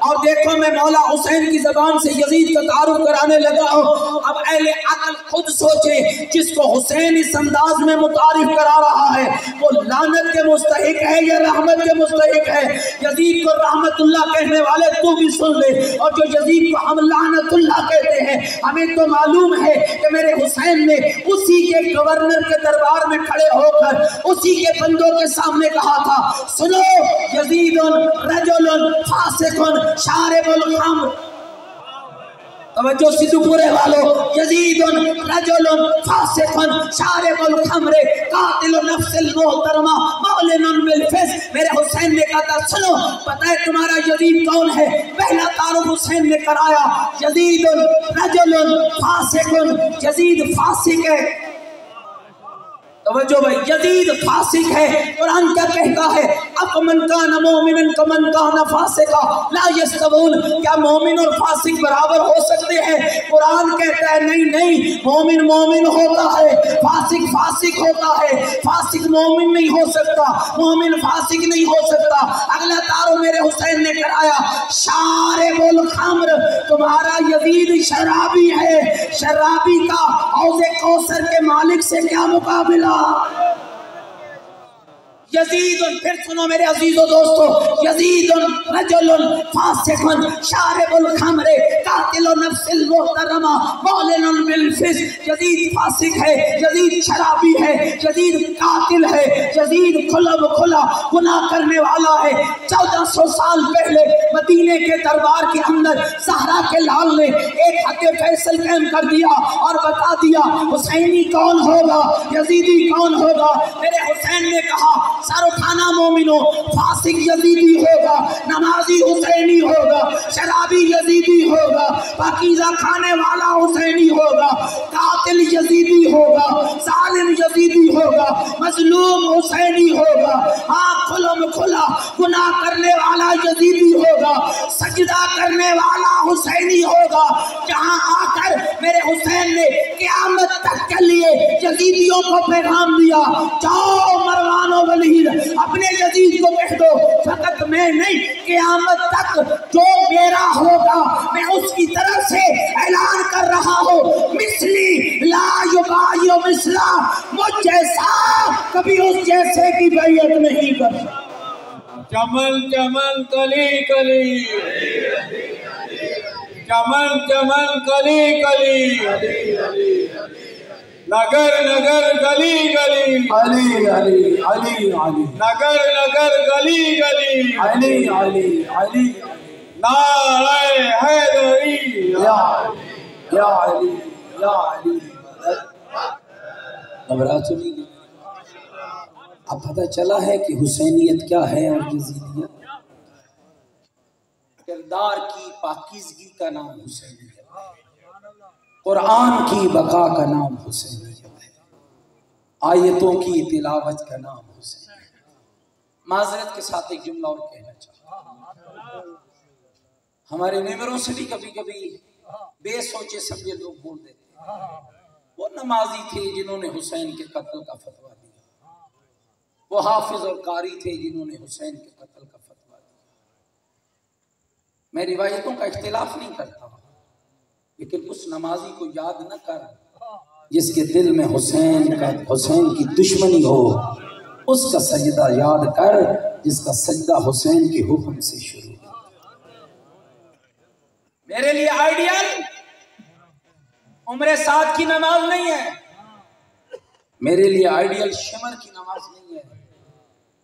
اور دیکھو میں مولا حسین کی زبان سے یزید کا تعارف کرانے لگا ہوں. اب اہل عقل خود سوچے جس کو حسین اس انداز میں متعارف کرا رہا ہے وہ لعنت کے مستحق ہے یا رحمت کے مستحق ہے؟ یزید کو رحمت اللہ کہنے والے تو بھی سن لے، اور جو یزید کو ہم لعنت اللہ کہتے ہیں ہمیں تو معلوم ہے کہ میرے حسین نے اسی کے گورنر کے دربار میں کھڑے ہو کر اسی کے بندوں کے سامنے کہا تھا سنو یزید رجل فاسق شارب الخمر. توجہ سیدھو پورے والو، یزید رجل فاسق شارب الخمر قاتل نفس المحترمہ معلن بالفسق. میرے حسین نے کہا تھا سنو پتہ ہے تمہارا یزید کون ہے؟ پہلا تعارف حسین نے کرایا، یزید رجل فاسق، یزید فاسق ہے. توجہ بھائی، یزید فاسق ہے. قرآن کیا کہتا ہے؟ افمن کان مومنا کمن کان فاسقا لا یستوون. کیا مومن اور فاسق برابر ہو سکتے ہیں؟ قرآن کہتا ہے نہیں نہیں، مومن مومن ہوتا ہے، فاسق فاسق ہوتا ہے. فاسق مومن نہیں ہو سکتا، مومن فاسق نہیں ہو سکتا. اگلا تعارف میرے حسین نے کرایا، شارب الخمر. تمہارا یزید شرابی ہے. شرابی کا حوض کوثر کے مالک سے کیا مقابلہ؟ یزید، پھر سنو میرے عزیز و دوستو، یزید رجل فاسق شارب الخمر قاتل نفس المحترمہ معلن بالفسق. یزید فاسق ہے، یزید شرابی ہے، یزید قاتل ہے، یزید کھلا گناہ کرنے والا ہے. 1400 سال پہلے مدینے کے دربار کے اندر زہرا کے لال نے ایک حد فیصل قائم کر دیا اور بتا دیا حسینی کون ہوگا، یزیدی کون ہوگا. میرے حسین نے کہا سر اٹھانا مومنو، فاسق یزیدی ہوگا، نمازی حسینی ہوگا، شرابی یزیدی ہوگا، پاکیزہ کھانے والا حسینی ہوگا، قاتل یزیدی ہوگا، ظالم یزیدی ہوگا، مظلوم حسینی ہوگا، کھلا گناہ کرنے والا یزیدی ہوگا، سجدہ کرنے والا حسینی ہوگا. جہاں آ کر میرے حسین نے قیامت تک کے لیے یزیدیوں کو پیغام دیا، جاؤ مروان و ولید اپنے یزید کو کہہ دو فقط میں نہیں، قیامت تک جو میرا ہوگا میں اس کی طرف سے اعلان کر رہا ہوں، مثلی لا یبایع مثلا، مجھ جیسا کبھی اس جیسے کی بیعت نہیں کرتا. چمن چمن کلی کلی، چمن چمن کلی کلی، نگر نگر گلی گلی، علی علی علی علی، نگر نگر گلی گلی، علی علی علی، نعرہ حیدری یا علی یا علی. گھبرا تو نہیں گئی؟ اب پتہ چلا ہے کہ حسینیت کیا ہے اور یزیدیت. کردار کی پاکیزگی کا نام حسینیت ہے، قرآن کی بقا کا نام حسینیت ہے، آیتوں کی تلاوت کا نام حسینیت ہے. معذرت کے ساتھ ایک جملہ اور کہنا چاہتا ہوں، ہمارے ممبروں سے بھی کبھی کبھی بے سوچے سمجھے لوگ بول دیتے ہیں وہ نمازی تھے جنہوں نے حسین کے قتل کا فتویٰ دیا، وہ حافظ اور قاری تھے جنہوں نے حسین کے قتل کا فتویٰ دیا. میں روایتوں کا اختلاف نہیں کرتا، لیکن اس نمازی کو یاد نہ کر جس کے دل میں حسین کی دشمنی ہو، اس کا سجدہ یاد کر جس کا سجدہ حسین کے حکم سے شروع ہو. میرے لیے آئیڈیل عمر سعد کی نماز نہیں ہے، میرے لیے آئیڈیل شمر کی نماز نہیں ہے،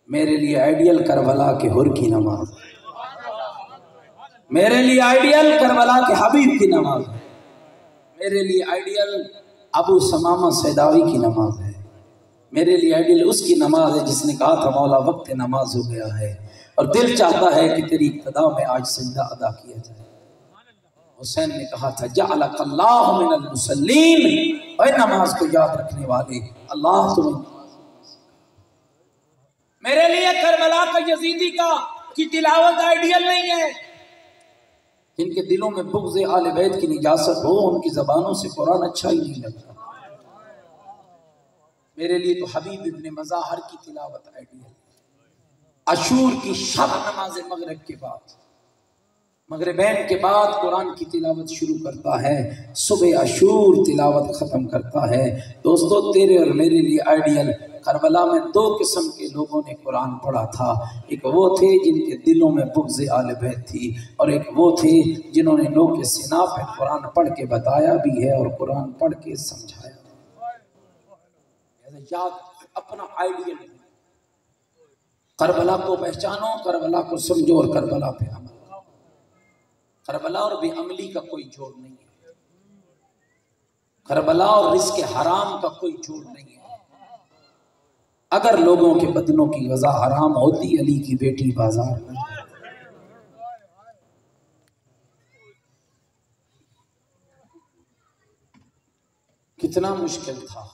میرے لیے آئیڈیل کربلا کے حر کی نماز ہے، میرے لیے آئیڈیل کربلا کے حبیب کی نماز ہے، میرے لیے آئیڈیل ابو سمامہ سیداوی کی نماز ہے، میرے لیے آئیڈیل اس کی نماز ہے جس نے کہا تھا مولا وقت نماز ہو گیا ہے اور دل چاہتا ہے کہ تیری اقتدا میں آج سجدہ ادا کیا جائے. حسین نے کہا تھا جعلک اللہ من المصلین، اے نماز کو یاد رکھنے والے اللہ تمہیں. میرے لیے کربلا کا یزیدی کی تلاوت آئیڈیل نہیں ہے. جن کے دلوں میں بغض آل بیت کی نجاست ہو ان کی زبانوں سے قرآن اچھا ہی نہیں لگتا. میرے لیے تو حبیب ابن مظاہر کی تلاوت آئیڈیل، عاشور کی شب نماز مغرب کے بعد مغربین کے بعد قرآن کی تلاوت شروع کرتا ہے، صبح عاشور تلاوت ختم کرتا ہے۔ دوستو تیرے اور میرے لیے آئیڈیل کربلا میں 2 قسم کے لوگوں نے قرآن پڑھا تھا، ایک وہ تھے جن کے دلوں میں بغض آل بیت تھی، اور ایک وہ تھے جنہوں نے لوگ کے سنا پہ قرآن پڑھ کے بتایا بھی ہے اور قرآن پڑھ کے سمجھایا۔ یاد اپنا آئیڈیل کربلا کو پہچانو، کربلا کو سمجھو اور کربلا پہ عمل۔ کربلا اور بے عملی کا کوئی جوڑ نہیں ہے، کربلا اور رزق حرام کا کوئی جوڑ نہیں ہے۔ اگر لوگوں کے بدنوں کی غذا حرام ہوتی، علی کی بیٹی بازار میں کتنا مشکل تھا۔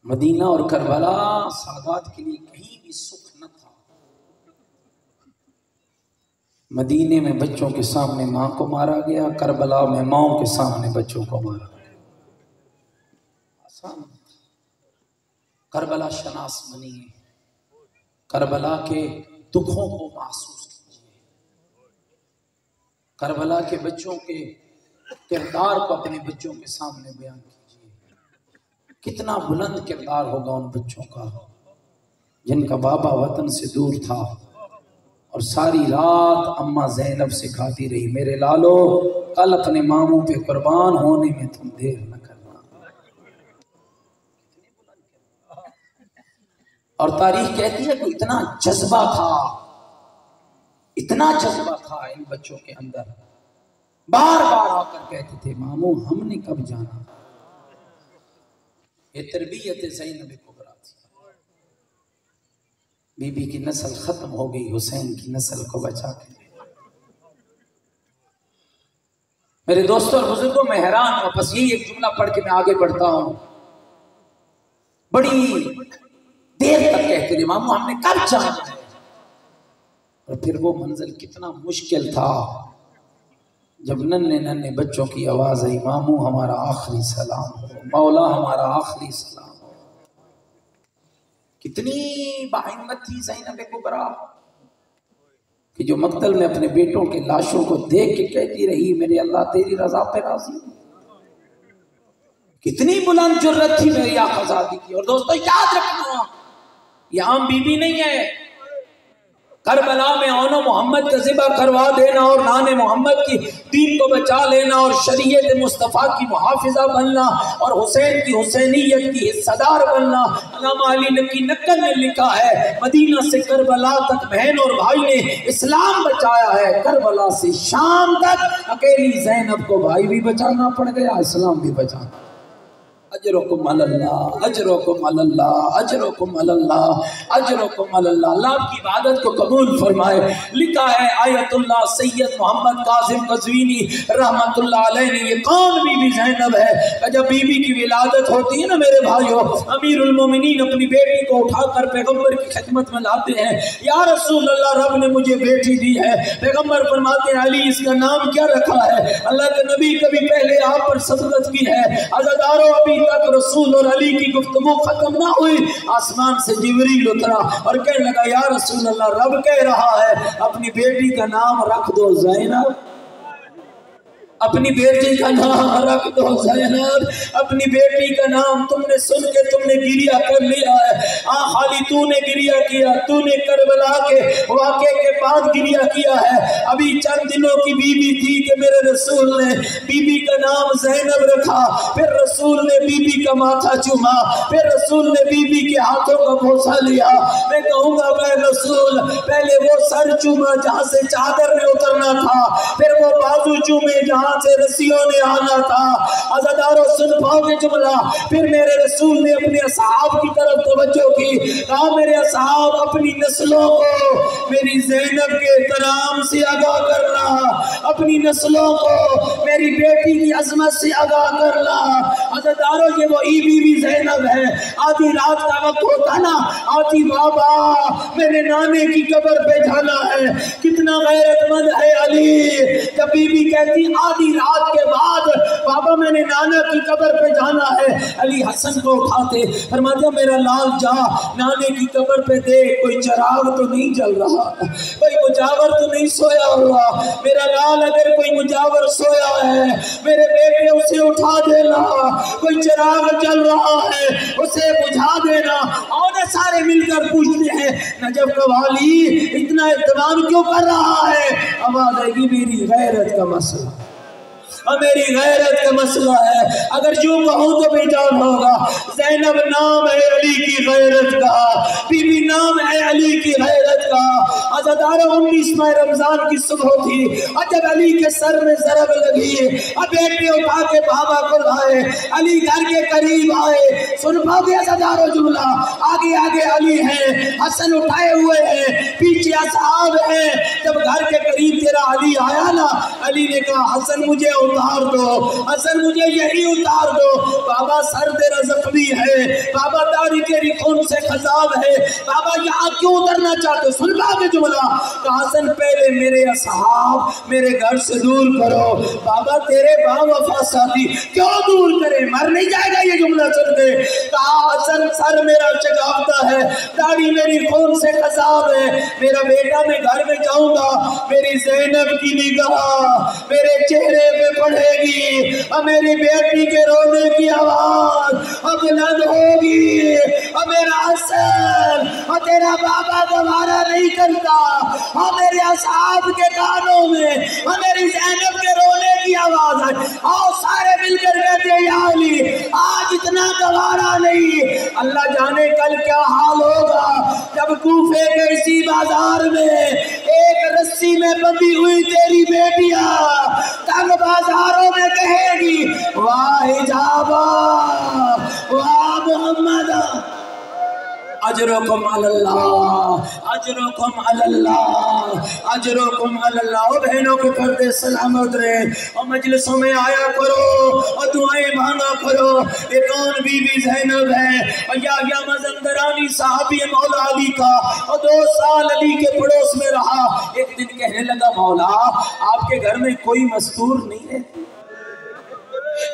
مدینہ اور کربلا سادات کے لیے کہیں بھی سکھ نہ تھا۔ مدینے میں بچوں کے سامنے ماں کو مارا گیا، کربلا میں ماؤں کے سامنے بچوں کو مارا گیا۔ آسان کربلا شناس بنیے، کربلا کے دکھوں کو محسوس کیجیے، کربلا کے بچوں کے کردار کو اپنے بچوں کے سامنے بیان کیجیے۔ کتنا بلند کردار ہوگا ان بچوں کا جن کا بابا وطن سے دور تھا اور ساری رات اماں زینب سے کھاتی رہی، میرے لالو کل اپنے ماموں پہ قربان ہونے میں تم دیر نہ کرنا۔ اور تاریخ کہتی ہے کہ اتنا جذبہ تھا، اتنا جذبہ تھا ان بچوں کے اندر، بار بار آ کر کہتے تھے ماموں ہم نے کب جانا۔ یہ تربیت زینب کبریٰ تھی۔ بی بی کی نسل ختم ہو گئی، حسین کی نسل کو بچا کے۔ میرے دوستوں اور بزرگوں میں حیران ہوں، بس یہی ایک جملہ پڑھ کے میں آگے بڑھتا ہوں۔ بڑی دیر تک کہتے رہے ماموں ہم نے کب جانا ہے، اور پھر وہ منزل کتنا مشکل تھا جب ننھے بچوں کی آواز آئی ماموں ہمارا آخری سلام ہو، مولا ہمارا آخری سلام ہو۔ کتنی باہمت تھی زینب کبریٰ کہ جو مقتل میں اپنے بیٹوں کے لاشوں کو دیکھ کے کہتی رہی میرے اللہ تیری رضا پہ راضی۔ کتنی بلند جرت تھی میری آقازادی کی۔ اور دوستو یاد رکھنا یہ عام بی بی نہیں ہے، کربلا میں اون محمد کا ذبح کروا دینا اور نان محمد کی دین کو بچا لینا اور شریعت مصطفیٰ کی محافظہ بننا اور حسین کی حسینیت کی حصہ دار بننا۔ علامہ علی نقی نقل نے لکھا ہے مدینہ سے کربلا تک بہن اور بھائی نے اسلام بچایا ہے، کربلا سے شام تک اکیلی زینب کو بھائی بھی بچانا پڑ گیا، اسلام بھی بچانا۔ اجرکم علی اللہ، اجرکم علی اللہ، اجرکم علی اللہ، اجرکم علی اللہ۔ اللہ آپ کی عبادت کو قبول فرمائے۔ لکھا ہے آیت اللہ سید محمد قاسم قزوینی رحمت اللہ علیہ نے یہ کون بی بی زینب ہے کہ جب بی بی کی ولادت ہوتی ہے نا میرے بھائیو، امیر المومنین اپنی بیٹی کو اٹھا کر پیغمبر کی خدمت میں لاتے ہیں، یا رسول اللہ رب نے مجھے بیٹی دی ہے۔ پیغمبر فرماتے ہیں علی اس کا نام کیا رکھا ہے؟ اللہ کے نبی کبھی پہلے آپ پر صدقت کی ہے؟ عزادارو ابھی تک رسول اور علی کی گفتگو ختم نہ ہوئی، آسمان سے جبریل اترا اور کہنے لگا یا رسول اللہ رب کہہ رہا ہے اپنی بیٹی کا نام رکھ دو زینب، اپنی بیٹی کا نام رکھ دو زینب، اپنی بیٹی کا نام تم نے سن کے تم نے گریہ کر لیا ہے۔ خالی تو نے گریہ کیا، تو نے کربلا کے واقعے کے بعد گریہ کیا ہے، ابھی چند دنوں کی بی بی تھی کہ میرے رسول نے بی بی کا نام زینب رکھا، پھر رسول نے بی بی کا ماتھا چوما، پھر رسول نے بی بی کے ہاتھوں کا بوسہ لیا۔ میں کہوں گا میں رسول پہلے وہ سر چوما جہاں سے چادر نے اترنا تھا، پھر وہ بازو چومے جہاں سے رسیوں نے آنا تھا۔ عزادارو سن پاؤ گے جملہ، پھر میرے رسول نے اپنے اصحاب کی طرف توجہ کی، کہا میرے اصحاب اپنی نسلوں کو میری زینب کے احترام سے آگاہ کرنا، اپنی نسلوں کو میری بیٹی کی عظمت سے آگاہ کرنا۔ عزیزانو یہ وہی بی بی زینب ہے، آدھی رات کا وقت ہوتا نا، آتی بابا میرے نانے کی قبر پہ جانا ہے۔ کتنا غیرت مند ہے علی، جب بی بی کہتی آدھی رات کے بعد بابا میں نے نانا کی قبر پہ جانا ہے، علی حسن کو اٹھاتے فرماتے میرا لال جا نانے کی قبر پہ دیکھ کوئی چراغ تو نہیں جل رہا، کوئی مجاور تو نہیں سویا ہوا، میرا لال اگر کوئی مجاور سویا ہے میرے بیٹے اسے اٹھا دینا، کوئی چراغ جل رہا ہے اسے بجھا دینا۔ اور سارے مل کر پوچھتے ہیں نجف قوالی اتنا اہتمام کیوں کر رہا ہے؟ آواز آئے گی میری غیرت کا مسئلہ، اور میری غیرت کا مسئلہ ہے۔ اگر یوں کہوں تو بھی جان ہوگا، زینب نام ہے علی کی غیرت کا، بی بی نام ہے علی کی غیرت کا۔ عزادارہ 19 رمضان کی صبح تھی، اور جب علی کے سر میں ضرب لگی، اور بیٹے اٹھا کے بابا کو لائے، علی گھر کے قریب آئے، سن پاؤ گے عزادارہ جملہ، آگے آگے علی ہے، حسن اٹھائے ہوئے ہیں، پیچھے اصحاب ہیں۔ جب گھر کے قریب تیرا علی آیا نا، علی نے کہا حسن مجھے اتار دو، حسن مجھے یہی اتار دو، بابا سر تیرا زخمی ہے، بابا داڑھی تیری خون سے خضاب ہے، بابا یہاں کیوں اترنا چاہتے؟ سن پاؤ گے جملہ، کہا حسن پہلے میرے اصحاب میرے گھر سے دور کرو، بابا تیرے با وفا ساتھی کیوں دور کرے، مر نہیں جائے گا یہ جملہ سن کے؟ کہا حسن سر میرا چگاوتا ہے، داڑھی میری خون سے خضاب ہے، میرا بیٹا میں گھر میں جاؤں گا، میری زینب کی نگاہ میرے چہرے پہ پڑے گی، اور میری بیٹی کے رونے کی آواز اب بلند ہوگی، اور میرا حسن اور تیرا بابا گوارا نہیں کرتا، اور میرے اصحاب کے کانوں میں اور میری زینب کے رونے کی آواز ہے، اور سارے مل کر کہتے ہیں یا علی آج اتنا گوارا نہیں، اللہ جانے کل کیا حال ہوگا جب کوفے کے اسی بازار میں ایک رسی میں بندھی ہوئی تیری بیٹیاں تنگ بازاروں میں کہے گی واہ حجابہ واہ محمد اجرکم علی اللہ اجرکم علی اللہ اجرکم علی اللہ۔ اور بہنوں کے پردے سلامت رہے، اور مجلسوں میں آیا کرو اور دعائیں مانگا کرو۔ ایک اور بی بی زینب ہے، اور یا مزندرانی صحابی مولا علی کا، اور 2 سال علی کے پڑوس میں رہا۔ ایک دن کہنے لگا مولا آپ کے گھر میں کوئی مستور نہیں ہے،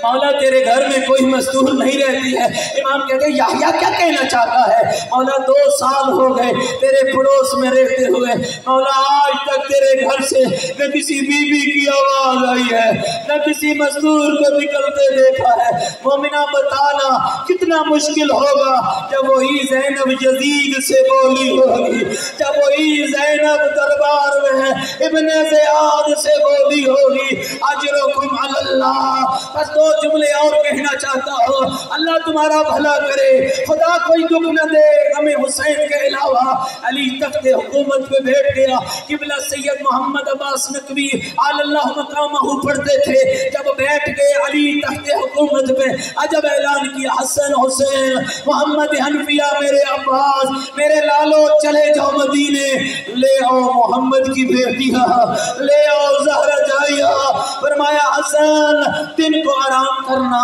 مولا تیرے گھر میں کوئی مستور نہیں رہتی ہے۔ امام کہتے ہیں یحییٰ کیا کہنا چاہتا ہے؟ مولا 2 سال ہو گئے تیرے پڑوس میں رہتے ہوئے، مولا آج تک تیرے گھر سے نہ کسی بی بی کی آواز آئی ہے، نہ کسی مستور کو نکلتے دیکھا ہے۔ مومنہ بتانا کتنا مشکل ہوگا جب وہی زینب یزید سے بولی ہوگی، جب وہی زینب دربار میں ابن زیاد سے بولی ہوگی اجرکم علی اللہ۔ بس 2 جملے اور کہنا چاہتا ہوں، اللہ تمہارا بھلا کرے، خدا کوئی دکھ نہ دے ہمیں حسین کے علاوہ۔ علی تخت حکومت پہ بیٹھ گیا، قبلہ سید محمد عباس نقوی آل اللہ مقامہ پڑھتے تھے، جب بیٹھ گئے علی تخت حکومت پہ عجب اعلان کیا حسن حسین محمد حنفیہ میرے عباس میرے لالو چلے جاؤ مدینے، لے آؤ محمد کی بیٹیاں، لے آؤ زہرہ جائیہ۔ فرمایا حسن دن کو آرام کرنا،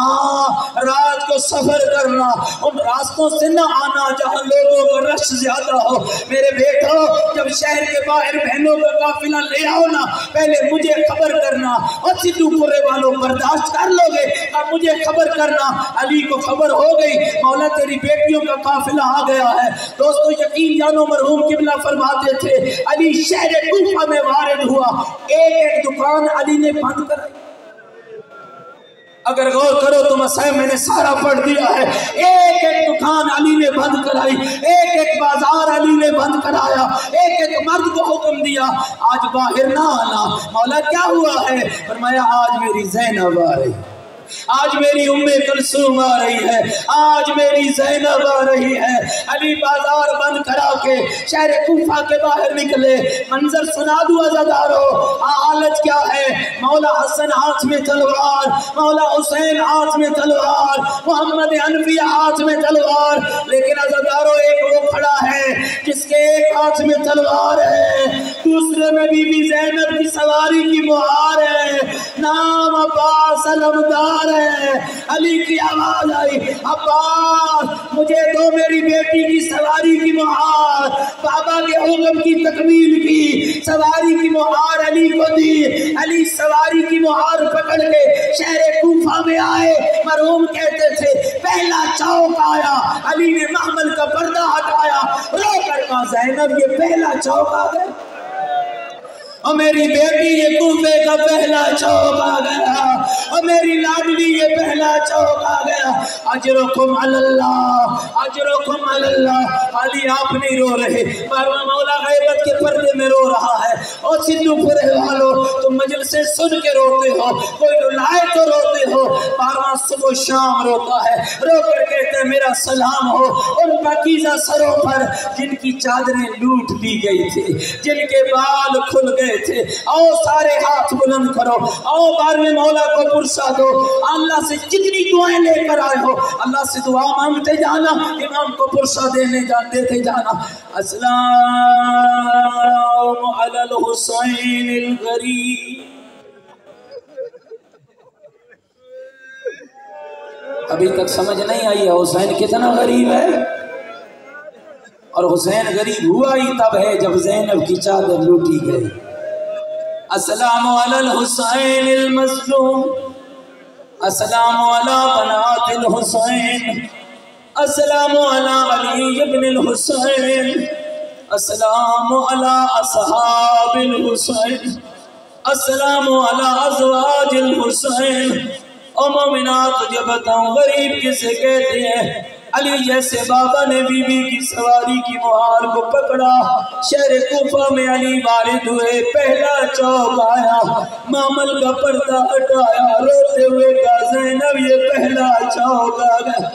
رات کو سفر کرنا، ان راستوں سے نہ آنا جہاں لوگوں کا رش زیادہ ہو۔ میرے بیٹو جب شہر کے باہر بہنوں کا قافلہ لے آؤ نا، پہلے مجھے خبر کرنا، اور سدھو پورے والوں برداشت کر لو گے اب مجھے خبر کرنا۔ علی کو خبر ہو گئی مولا تیری بیٹیوں کا قافلہ آ گیا ہے۔ دوستو یقین جانو مرحوم قبلہ فرماتے تھے علی شہر کوفہ میں وارد ہوا، ایک دکان علی نے بند کرائی۔ اگر غور کرو تو مسائل میں نے سارا پڑھ دیا ہے، ایک دکان علی نے بند کرائی، ایک بازار علی نے بند کرایا، ایک مرد کو حکم دیا آج باہر نہ آنا۔ مولا کیا ہوا ہے؟ فرمایا آج میری زینب آ رہی، آج میری ام کلثوم آ رہی ہے، آج میری زینب آ رہی ہے۔ علی بازار بند کرا کے شہر کوفہ کے باہر نکلے، منظر سنا دو عزادارو، حالت کیا ہے؟ مولا حسن ہاتھ میں تلوار، مولا حسین ہاتھ میں تلوار، محمد حنفیہ ہاتھ میں تلوار، لیکن عزادارو ایک وہ کھڑا ہے جس کے ایک ہاتھ میں تلوار ہے، دوسرے میں بی بی زینب کی سواری کی مہار ہے، نام عباس علمدار ہے۔ علی کی آواز آئی، عباس مجھے دو میری بیٹی کی سواری کی مہار۔ بابا کے حکم کی تکمیل کی، سواری کی مہار علی کو دی۔ علی سواری کی مہار پکڑ کے شہر کوفہ میں آئے۔ مرحوم کہتے تھے پہلا چوک آیا، علی نے محمل کا پردہ ہٹایا، رو کر کہا زینب یہ پہلا چوک آ گیا، اور میری بیٹی یہ کوفے کا پہلا چوک آ گیا، اور میری لاڈلی یہ پہلا چوک آ گیا۔ اجرکم علی اللہ، اجرکم علی اللہ۔ علی آپ نہیں رو رہے، بارواں مولا غیبت کے پردے میں رو رہا ہے۔ اور سندھو پورے والوں تم مجلسیں سن کے روتے ہو، کوئی رلائے تو روتے ہو، بارواں صبح و شام روتا ہے، رو کر کہتے ہیں میرا سلام ہو ان پاکیزہ سروں پر جن کی چادریں لوٹ لی گئی تھی، جن کے بال کھل گئے تھے۔ آؤ سارے ہاتھ بلند کرو، آؤ بارہویں مولا کو پرسا دو، اللہ سے جتنی دعائیں لے کر آئے ہو اللہ سے دعا مانگتے جانا، امام کو پرسا دیتے جانا۔ السلام علی الحسین الغریب۔ ابھی تک سمجھ نہیں آئی ہے حسین کتنا غریب ہے، اور حسین غریب ہوا ہی تب ہے جب زینب کی چادر لوٹی گئی۔ السلام علی الحسین المظلوم، السلام علی بنات الحسین، السلام علی علی ابن الحسین، السلام علی اصحاب الحسین، السلام علی ازواج الحسین۔ او مومنات تجھے بتاؤں غریب کسے کہتے ہیں؟ علی جیسے بابا نے بی بی کی سواری کی مہار کو پکڑا، شہر کوفہ میں علی والد ہوئے، پہلا چوک آیا، معمل کا پردہ ہٹایا، روتے ہوئے کہا زینب یہ پہلا چوک آ گیا۔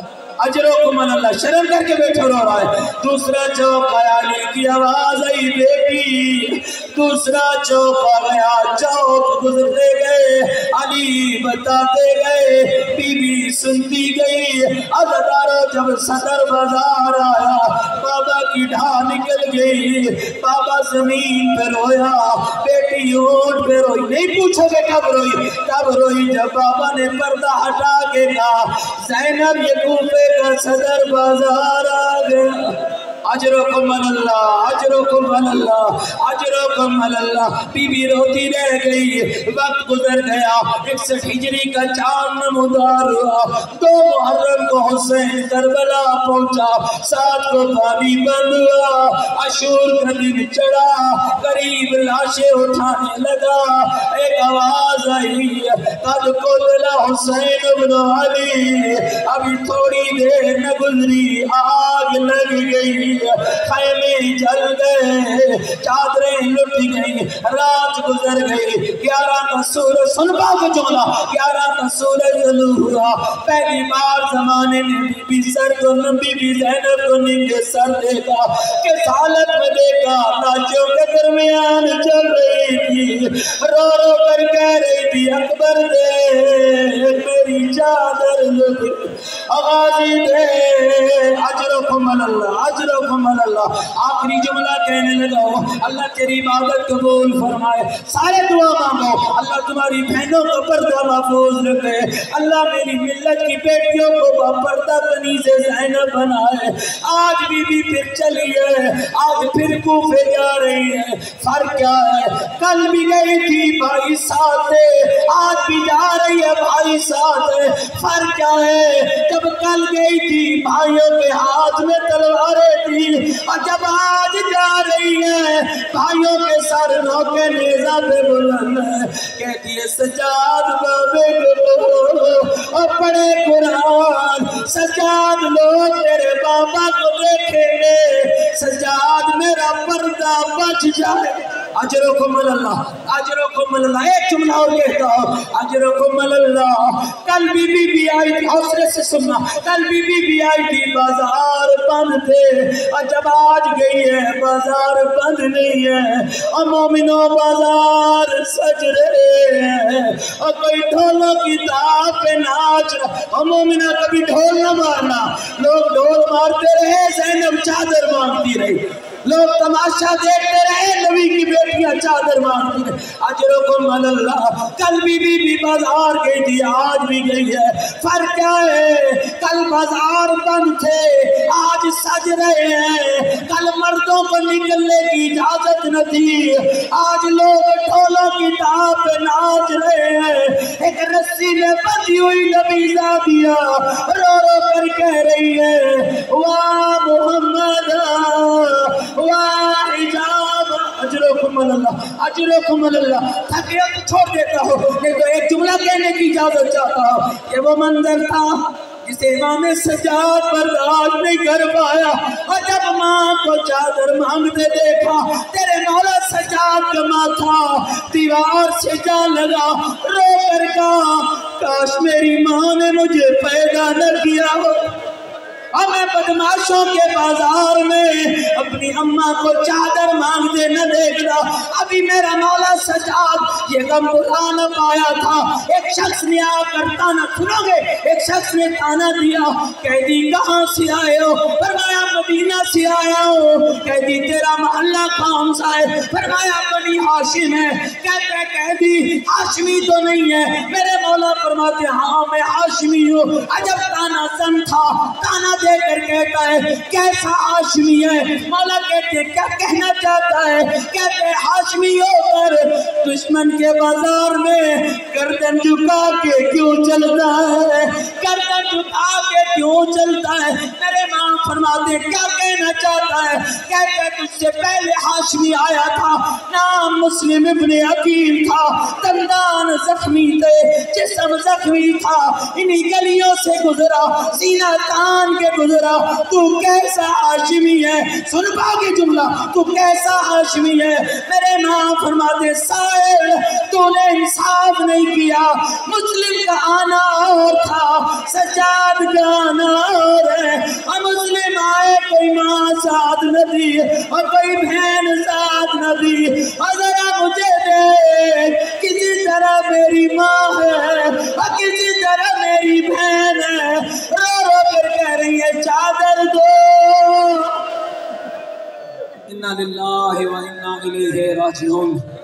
اجرکم علی اللہ، شرم کر کے بیٹھو رو رہا ہے۔ دوسرا چوک آیا، علی کی آواز آئی بیٹی، دوسرا چوک آ گیا، چوک گزرتے گئے، علی بتاتے گئے، بی بی سنتی گئی۔ عزدارو جب صدر بازار آیا، بابا کی ڈھا نکل گئی، بابا زمین پہ رویا، بیٹی اونٹ پہ روئی۔ نہیں پوچھو کہ کب روئی، کب روئی جب بابا نے پردہ ہٹا کے کہا زینب یہ کوفے کا صدر بازار آ گیا۔ اجرکم علی اللہ، اجرکم علی اللہ، اجرکم علی اللہ۔ بی بی روتی رہ گئی، وقت گزر گیا، 61 ہجری کا چاند نمودار ہوا، 2 محرم کو حسین کربلا پہنچا، 7 کو پانی بند ہوا، عاشور کا دن چڑھا، قریب لاشیں اٹھانے لگا، ایک آواز آئی قد قتل حسین ابن علی، ابھی تھوڑی دیر نہ گزری آگ لگ گئی، خیمے جل گئے، چادریں لٹ گئی، رات گزر گئی، 11 کا سورج سن پاک جملہ، 11 کا سورج طلوع ہوا۔ پہلی بار زمانے میں بی بی سر کو بی بی زینب کو ننگے سر دیکھا، کس حالت میں دیکھا، لاچوں کے درمیان چل رہی تھی، رو رو کر کہہ رہی تھی اکبر دے میری چادر لٹ غازی دے۔ اجرکم علی اللہ، اجرکم علی اللہ۔ آخری جملہ کہنے لگا اللہ تیری عبادت قبول فرمائے، سارے دعا مانگو اللہ تمہاری بہنوں کو پردہ محفوظ رکھے، اللہ میری ملت کی بیٹیوں کو پردہ کنیز زینب بنائے۔ آج بی بی پھر چلی ہے، آج پھر کوفے جا رہی ہے، فرق کیا ہے؟ کل بھی گئی تھی بھائی ساتھ ہے، آج بھی جا رہی ہے بھائی ساتھ ہے، فرق کیا ہے؟ جب کل گئی تھی بھائیوں کے ہاتھ میں تلواریں تھی، اور جب آج جا رہی ہے بھائیوں کے سر نوکے نیزہ پہ بلند ہے، کہتی ہے سجاد بابے کو اور پڑھے قرآن، سجاد لوگ تیرے بابا کو دیکھیں گے، سجاد میرا پردہ بچ جائے۔ اجرکم علی اللہ، اجرکم علی اللہ۔ ایک جملہ اور کہتا ہوں، اجرکم علی اللہ۔ کل بی آئی تھی، حوصلے سے سننا، کل بی آئی تھی بازار بند تھے، اور جب آج گئی ہے بازار بند نہیں ہے، اور مومنوں بازار سج رہے ہیں، اور کوئی ڈھولوں کی تاب پہ ناچ رہا، اور مومنہ کبھی ڈھول نہ مارنا، لوگ ڈھول مارتے رہے، زینب چادر مانگتی رہی۔ لوگ تماشا دیکھتے رہے، نبی کی بیٹیاں چادر مانگتی رہے۔ اجرکم اللہ، کل بھی بازار گئی تھی، آج بھی گئی ہے، فرق کیا ہے؟ کل بازار بند تھے، آج سج رہے ہیں۔ کل مردوں کو نکلنے کی اجازت نہ تھی، آج لوگ ڈھولوں کی تاب پہ ناچ رہے ہیں۔ ایک رسی میں بندھی ہوئی نبی زادیہ رو رو کر کہہ رہی ہے، واہ محمد واہ حجاب، اجرکم اللہ، اجرکم اللہ۔ تھک گیا تو چھوڑ دیتا ہو، نہیں تو ایک جملہ کہنے کی اجازت چاہتا ہوں۔ یہ وہ منظر تھا جسے امام سجاد برداشت نہیں کر پایا، اور جب ماں کو چادر مانگتے دیکھا، تیرے مولا سجاد کا ماتھا دیوار سے جا لگا، رو کر کہا کاش میری ماں نے مجھے پیدا نہ کیا ہو، اور میں بدماشوں کے بازار میں اپنی اماں کو چادر مانگتے نہ دیکھتا۔ ابھی میرا مولا سجاد یہ غم بھلا نہ پایا تھا۔ ایک شخص نے آ کر تانا، سنو گے، ایک شخص نے تانا دیا، کہہ دی کہاں سے آئے ہو؟ فرمایا مدینہ سے آیا ہو۔ کہہ دی تیرا محلہ کون سا ہے؟ فرمایا بنی ہاشم ہے۔ کہہ دی ہاشمی تو نہیں ہے؟ میرے مولا فرماتے ہاں میں ہاشمی ہوں۔ عجب تانا زن تھا، تانا دے کر کہتا ہے کیسا ہاشمی ہے؟ مولا کہتے ہیں کیا کہنا چاہتا ہے؟ کہتے ہیں ہاشمی ہو کر دشمن کے بازار میں گردن جھکا کے کیوں چلتا ہے؟ گردن جھکا کے کیوں چلتا ہے؟ میرے ماں فرماتے ہیں کیا کہنا چاہتا ہے؟ کہتے ہیں تجھ سے پہلے ہاشمی آیا تھا، نام مسلم ابن عقیل تھا، دندان زخمی تھے، جسم زخمی تھا، انہی گلیوں سے گزرا، سینہ تان کے گزرا، تو کیسا ہاشمی ہے؟ سن پاؤ جملہ، تو کیسا ہاشمی ہے؟ میرے ماں فرماتے سائل تو نے انصاف نہیں کیا، مسلم کا آنا اور تھا، سجاد کا آنا اور ہے، اور مسلم آئے کوئی ماں ساتھ نہ دی اور کوئی بہن ساتھ نہ دی، اور ذرا مجھے دے کسی طرح میری ماں ہے اور کسی طرح میری بہن ہے، رو رو کر کہہ رہی ہے چادر دو۔ اِنَّا لِلَّهِ وَإِنَّا إِلَيْهِ رَاجِعُونَ۔